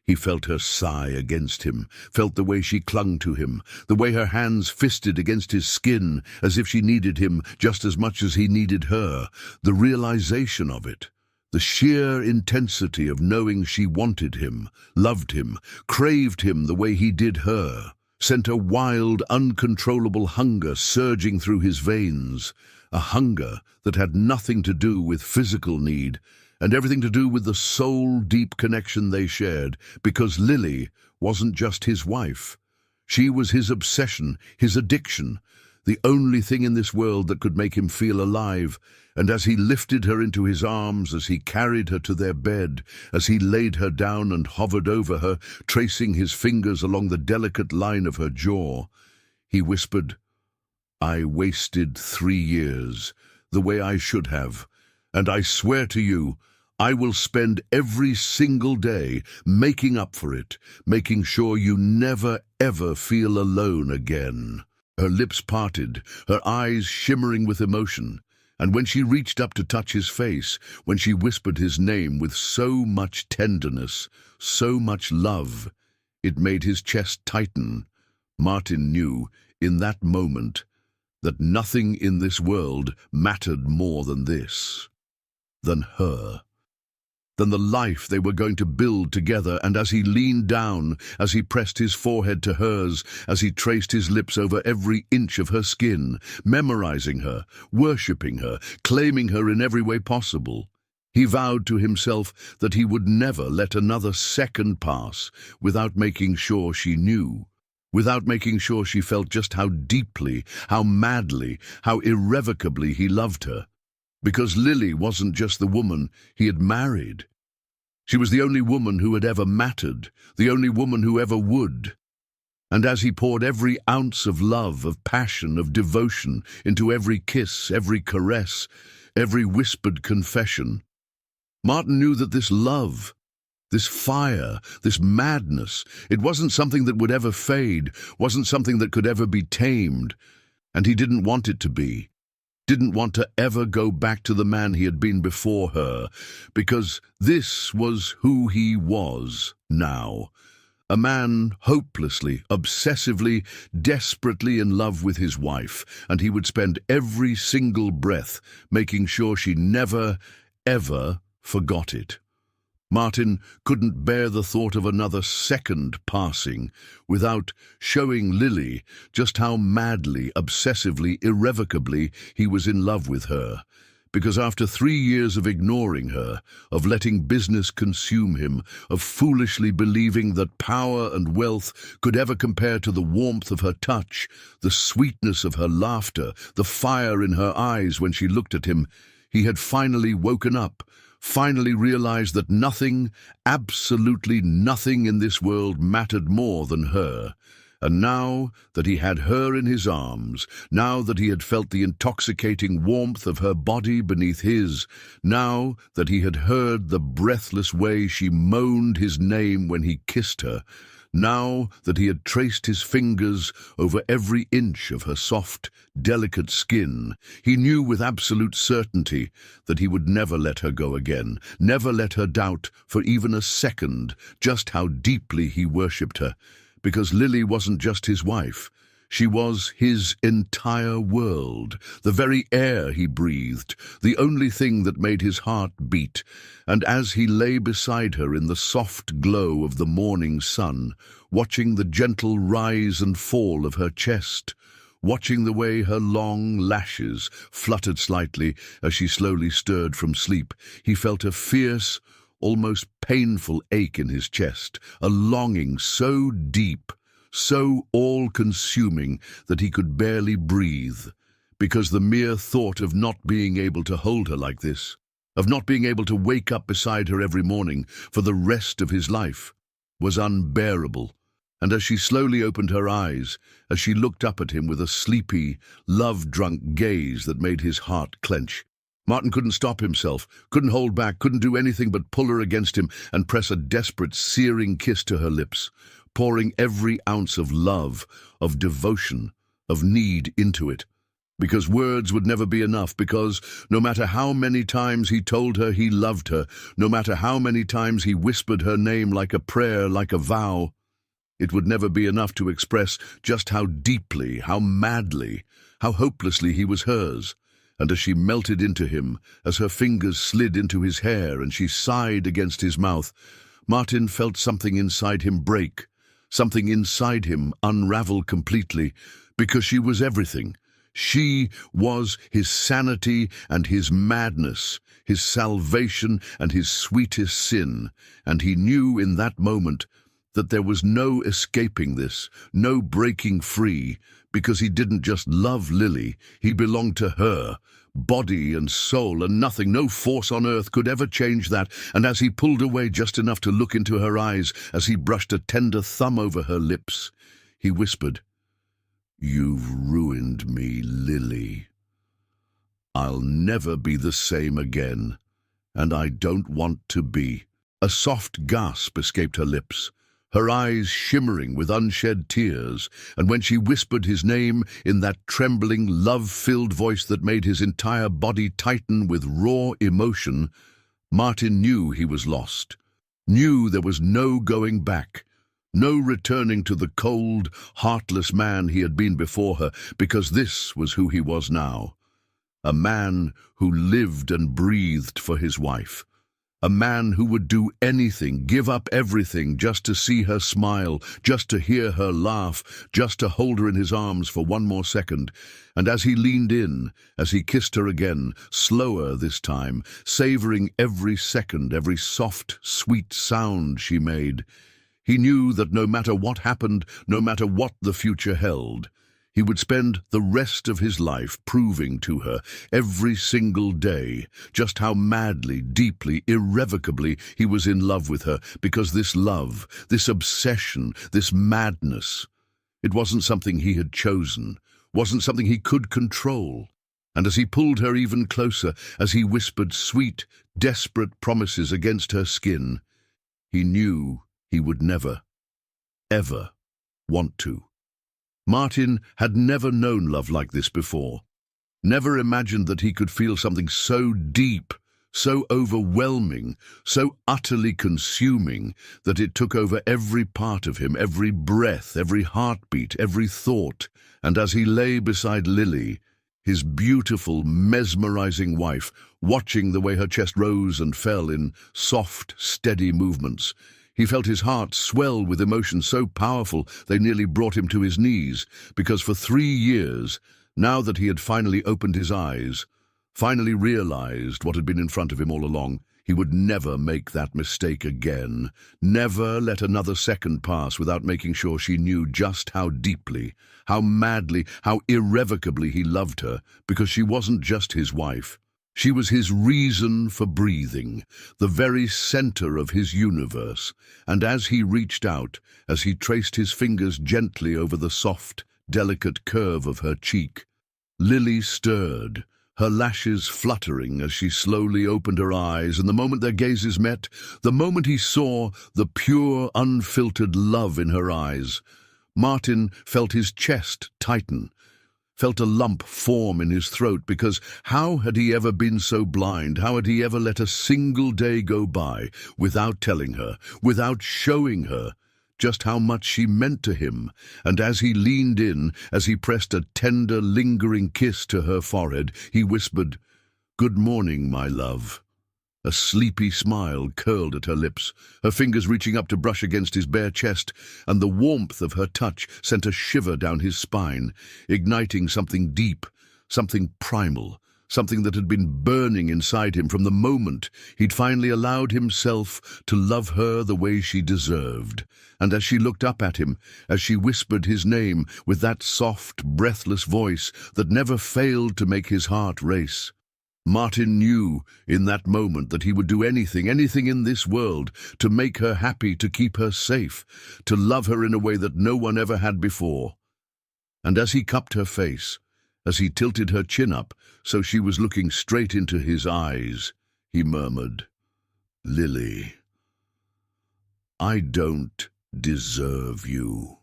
he felt her sigh against him, felt the way she clung to him, the way her hands fisted against his skin, as if she needed him just as much as he needed her, the realization of it. The sheer intensity of knowing she wanted him, loved him, craved him the way he did her, sent a wild, uncontrollable hunger surging through his veins, a hunger that had nothing to do with physical need and everything to do with the soul-deep connection they shared, because Lily wasn't just his wife. She was his obsession, his addiction, the only thing in this world that could make him feel alive. And as he lifted her into his arms, as he carried her to their bed, as he laid her down and hovered over her, tracing his fingers along the delicate line of her jaw, he whispered, "I wasted 3 years, the way I should have, and I swear to you, I will spend every single day making up for it, making sure you never ever feel alone again." Her lips parted, her eyes shimmering with emotion, and when she reached up to touch his face, when she whispered his name with so much tenderness, so much love, it made his chest tighten. Martin knew, in that moment, that nothing in this world mattered more than this, than her, than the life they were going to build together. And as he leaned down, as he pressed his forehead to hers, as he traced his lips over every inch of her skin, memorizing her, worshipping her, claiming her in every way possible, he vowed to himself that he would never let another second pass without making sure she knew, without making sure she felt just how deeply, how madly, how irrevocably he loved her. Because Lily wasn't just the woman he had married. She was the only woman who had ever mattered, the only woman who ever would. And as he poured every ounce of love, of passion, of devotion into every kiss, every caress, every whispered confession, Martin knew that this love, this fire, this madness, it wasn't something that would ever fade, wasn't something that could ever be tamed, and he didn't want it to be. Didn't want to ever go back to the man he had been before her, because this was who he was now. A man hopelessly, obsessively, desperately in love with his wife, and he would spend every single breath making sure she never, ever forgot it. Martin couldn't bear the thought of another second passing without showing Lily just how madly, obsessively, irrevocably he was in love with her. Because after 3 years of ignoring her, of letting business consume him, of foolishly believing that power and wealth could ever compare to the warmth of her touch, the sweetness of her laughter, the fire in her eyes when she looked at him, he had finally woken up, finally realized that nothing, absolutely nothing in this world mattered more than her. And now that he had her in his arms, now that he had felt the intoxicating warmth of her body beneath his, now that he had heard the breathless way she moaned his name when he kissed her, now that he had traced his fingers over every inch of her soft, delicate skin, he knew with absolute certainty that he would never let her go again, never let her doubt for even a second just how deeply he worshipped her. Because Lily wasn't just his wife. She was his entire world, the very air he breathed, the only thing that made his heart beat. And as he lay beside her in the soft glow of the morning sun, watching the gentle rise and fall of her chest, watching the way her long lashes fluttered slightly as she slowly stirred from sleep, he felt a fierce, almost painful ache in his chest, a longing so deep, so all-consuming that he could barely breathe, because the mere thought of not being able to hold her like this, of not being able to wake up beside her every morning for the rest of his life, was unbearable. And as she slowly opened her eyes, as she looked up at him with a sleepy, love-drunk gaze that made his heart clench, Martin couldn't stop himself, couldn't hold back, couldn't do anything but pull her against him and press a desperate, searing kiss to her lips, pouring every ounce of love, of devotion, of need into it. Because words would never be enough, because no matter how many times he told her he loved her, no matter how many times he whispered her name like a prayer, like a vow, it would never be enough to express just how deeply, how madly, how hopelessly he was hers. And as she melted into him, as her fingers slid into his hair and she sighed against his mouth, Martin felt something inside him break, something inside him unravel completely, because she was everything. She was his sanity and his madness, his salvation and his sweetest sin, and he knew in that moment that there was no escaping this, no breaking free, because he didn't just love Lily, he belonged to her, body and soul, and nothing, no force on earth could ever change that. And as he pulled away just enough to look into her eyes, as he brushed a tender thumb over her lips, he whispered, "You've ruined me, Lily. I'll never be the same again, and I don't want to be." A soft gasp escaped her lips, her eyes shimmering with unshed tears, and when she whispered his name in that trembling, love-filled voice that made his entire body tighten with raw emotion, Martin knew he was lost, knew there was no going back, no returning to the cold, heartless man he had been before her, because this was who he was now. A man who lived and breathed for his wife. A man who would do anything, give up everything, just to see her smile, just to hear her laugh, just to hold her in his arms for one more second. And as he leaned in, as he kissed her again, slower this time, savoring every second, every soft, sweet sound she made, he knew that no matter what happened, no matter what the future held, he would spend the rest of his life proving to her, every single day, just how madly, deeply, irrevocably he was in love with her, because this love, this obsession, this madness, it wasn't something he had chosen, wasn't something he could control. And as he pulled her even closer, as he whispered sweet, desperate promises against her skin, he knew he would never, ever want to. Martin had never known love like this before, never imagined that he could feel something so deep, so overwhelming, so utterly consuming, that it took over every part of him, every breath, every heartbeat, every thought. And as he lay beside Lily, his beautiful, mesmerizing wife, watching the way her chest rose and fell in soft, steady movements. He felt his heart swell with emotion so powerful they nearly brought him to his knees, because for 3 years, now that he had finally opened his eyes, finally realized what had been in front of him all along, he would never make that mistake again, never let another second pass without making sure she knew just how deeply, how madly, how irrevocably he loved her, because she wasn't just his wife. She was his reason for breathing, the very center of his universe. And as he reached out, as he traced his fingers gently over the soft, delicate curve of her cheek, Lily stirred, her lashes fluttering as she slowly opened her eyes, and the moment their gazes met, the moment he saw the pure, unfiltered love in her eyes, Martin felt his chest tighten, felt a lump form in his throat, because how had he ever been so blind? How had he ever let a single day go by without telling her, without showing her just how much she meant to him? And as he leaned in, as he pressed a tender, lingering kiss to her forehead, he whispered, "Good morning, my love." A sleepy smile curled at her lips, her fingers reaching up to brush against his bare chest, and the warmth of her touch sent a shiver down his spine, igniting something deep, something primal, something that had been burning inside him from the moment he'd finally allowed himself to love her the way she deserved. And as she looked up at him, as she whispered his name with that soft, breathless voice that never failed to make his heart race, Martin knew in that moment that he would do anything in this world to make her happy, to keep her safe, to love her in a way that no one ever had before. And as he cupped her face, as he tilted her chin up so she was looking straight into his eyes, he murmured, "Lily, I don't deserve you."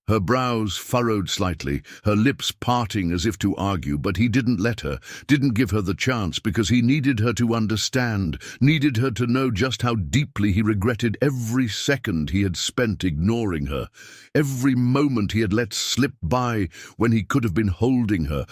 Her brows furrowed slightly, her lips parting as if to argue, but he didn't let her, didn't give her the chance, because he needed her to understand, needed her to know just how deeply he regretted every second he had spent ignoring her, every moment he had let slip by when he could have been holding her,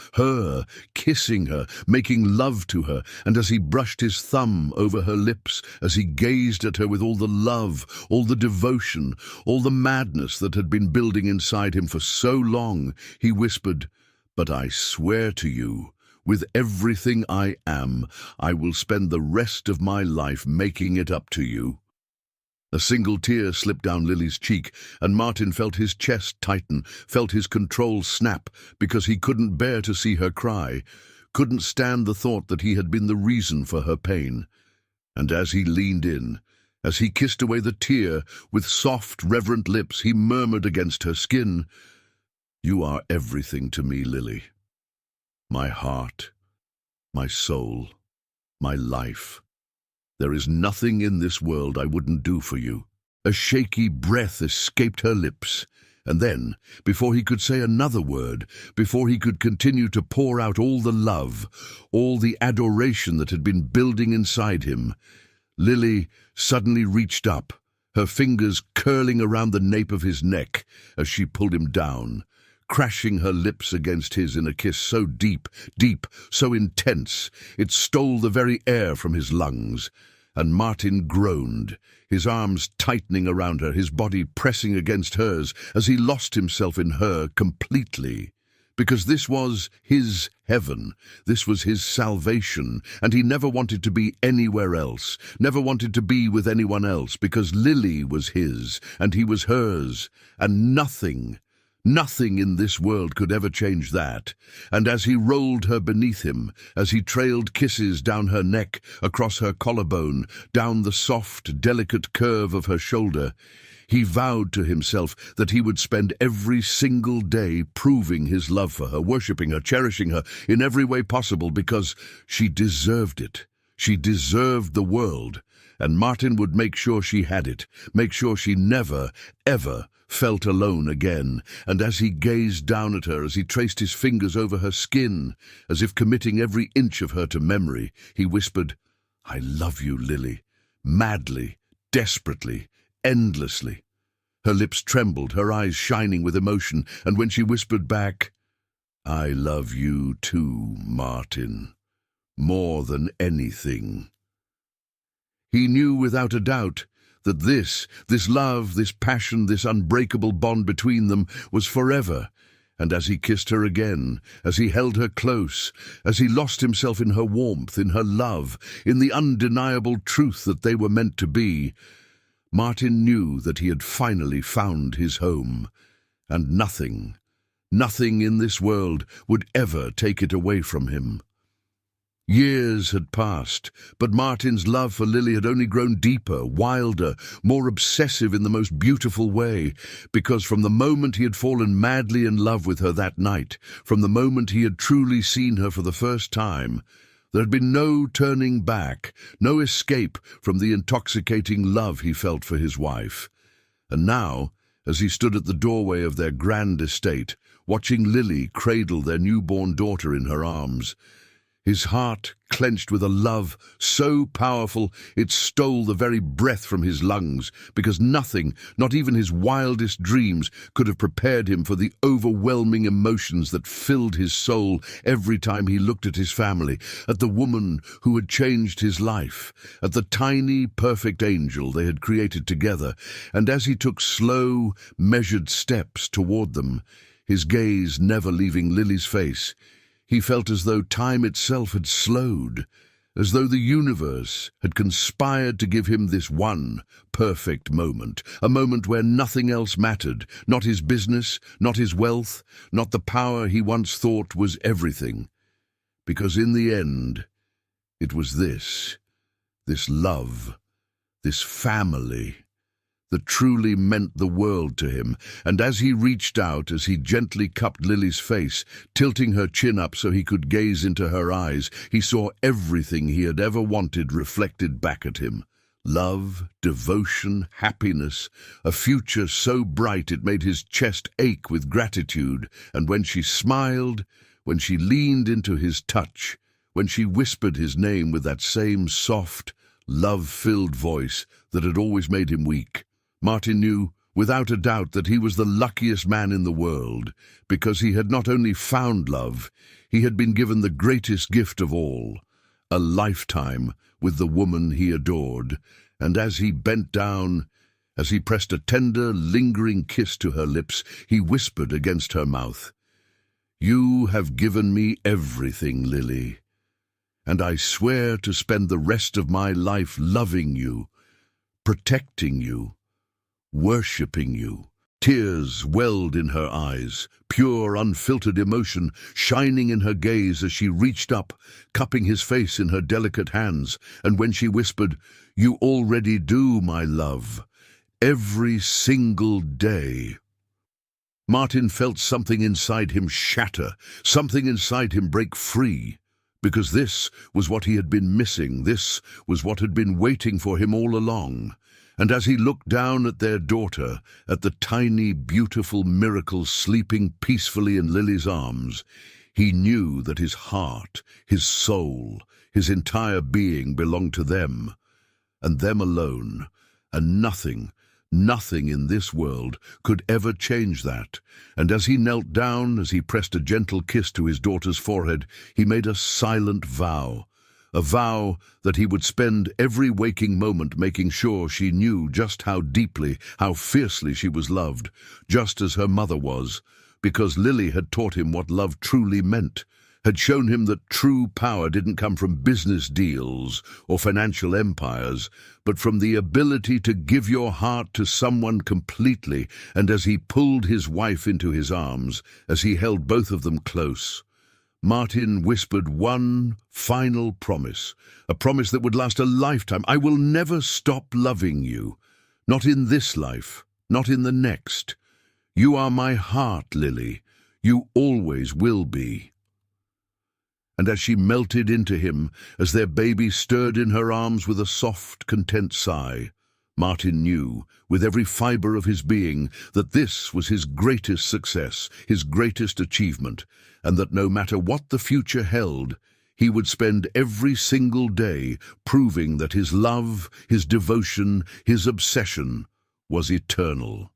kissing her, making love to her. And as he brushed his thumb over her lips, as he gazed at her with all the love, all the devotion, all the madness that had been building inside him for so long, he whispered, "But I swear to you, with everything I am, I will spend the rest of my life making it up to you." A single tear slipped down Lily's cheek, and Martin felt his chest tighten, felt his control snap, because he couldn't bear to see her cry, couldn't stand the thought that he had been the reason for her pain. And as he leaned in, as he kissed away the tear with soft, reverent lips, he murmured against her skin, "You are everything to me, Lily. My heart, my soul, my life. There is nothing in this world I wouldn't do for you." A shaky breath escaped her lips, and then, before he could say another word, before he could continue to pour out all the love, all the adoration that had been building inside him, Lily suddenly reached up, her fingers curling around the nape of his neck as she pulled him down, crashing her lips against his in a kiss so deep, so intense, it stole the very air from his lungs. And Martin groaned, his arms tightening around her, his body pressing against hers as he lost himself in her completely. Because this was his heaven, this was his salvation, and he never wanted to be anywhere else, never wanted to be with anyone else, because Lily was his, and he was hers, and nothing in this world could ever change that. And as he rolled her beneath him, as he trailed kisses down her neck, across her collarbone, down the soft, delicate curve of her shoulder, he vowed to himself that he would spend every single day proving his love for her, worshipping her, cherishing her in every way possible, because she deserved it. She deserved the world, and Martin would make sure she had it, make sure she never, ever felt alone again. And as he gazed down at her, as he traced his fingers over her skin, as if committing every inch of her to memory, he whispered, "I love you, Lily," madly, desperately, endlessly. Her lips trembled, her eyes shining with emotion, and when she whispered back, I love you too, Martin, more than anything. He knew without a doubt that this love, this passion, this unbreakable bond between them was forever. And as he kissed her again, as he held her close, as he lost himself in her warmth, in her love, in the undeniable truth that they were meant to be, Martin knew that he had finally found his home, and nothing in this world would ever take it away from him. Years had passed, but Martin's love for Lily had only grown deeper, wilder, more obsessive in the most beautiful way, because from the moment he had fallen madly in love with her that night, from the moment he had truly seen her for the first time, there had been no turning back, no escape from the intoxicating love he felt for his wife. And now, as he stood at the doorway of their grand estate, watching Lily cradle their newborn daughter in her arms, his heart clenched with a love so powerful it stole the very breath from his lungs, because nothing, not even his wildest dreams, could have prepared him for the overwhelming emotions that filled his soul every time he looked at his family, at the woman who had changed his life, at the tiny, perfect angel they had created together, and as he took slow, measured steps toward them, his gaze never leaving Lily's face, he felt as though time itself had slowed, as though the universe had conspired to give him this one perfect moment, a moment where nothing else mattered, not his business, not his wealth, not the power he once thought was everything. Because in the end, it was this love, this family, that truly meant the world to him, and as he reached out, as he gently cupped Lily's face, tilting her chin up so he could gaze into her eyes, he saw everything he had ever wanted reflected back at him. Love, devotion, happiness, a future so bright it made his chest ache with gratitude, and when she smiled, when she leaned into his touch, when she whispered his name with that same soft, love-filled voice that had always made him weak, Martin knew, without a doubt, that he was the luckiest man in the world, because he had not only found love, he had been given the greatest gift of all, a lifetime with the woman he adored. And as he bent down, as he pressed a tender, lingering kiss to her lips, he whispered against her mouth, "You have given me everything, Lily, and I swear to spend the rest of my life loving you, protecting you, worshipping you." Tears welled in her eyes, pure, unfiltered emotion shining in her gaze as she reached up, cupping his face in her delicate hands, and when she whispered, "You already do, my love, every single day." Martin felt something inside him shatter, something inside him break free, because this was what he had been missing, this was what had been waiting for him all along. And as he looked down at their daughter, at the tiny, beautiful miracle sleeping peacefully in Lily's arms, he knew that his heart, his soul, his entire being belonged to them, and them alone, and nothing in this world could ever change that. And as he knelt down, as he pressed a gentle kiss to his daughter's forehead, he made a silent vow, a vow that he would spend every waking moment making sure she knew just how deeply, how fiercely she was loved, just as her mother was, because Lily had taught him what love truly meant, had shown him that true power didn't come from business deals or financial empires, but from the ability to give your heart to someone completely. And as he pulled his wife into his arms, as he held both of them close, Martin whispered one final promise, a promise that would last a lifetime. "I will never stop loving you, not in this life, not in the next. You are my heart, Lily. You always will be." And as she melted into him, as their baby stirred in her arms with a soft, content sigh, Martin knew, with every fibre of his being, that this was his greatest success, his greatest achievement, and that no matter what the future held, he would spend every single day proving that his love, his devotion, his obsession was eternal.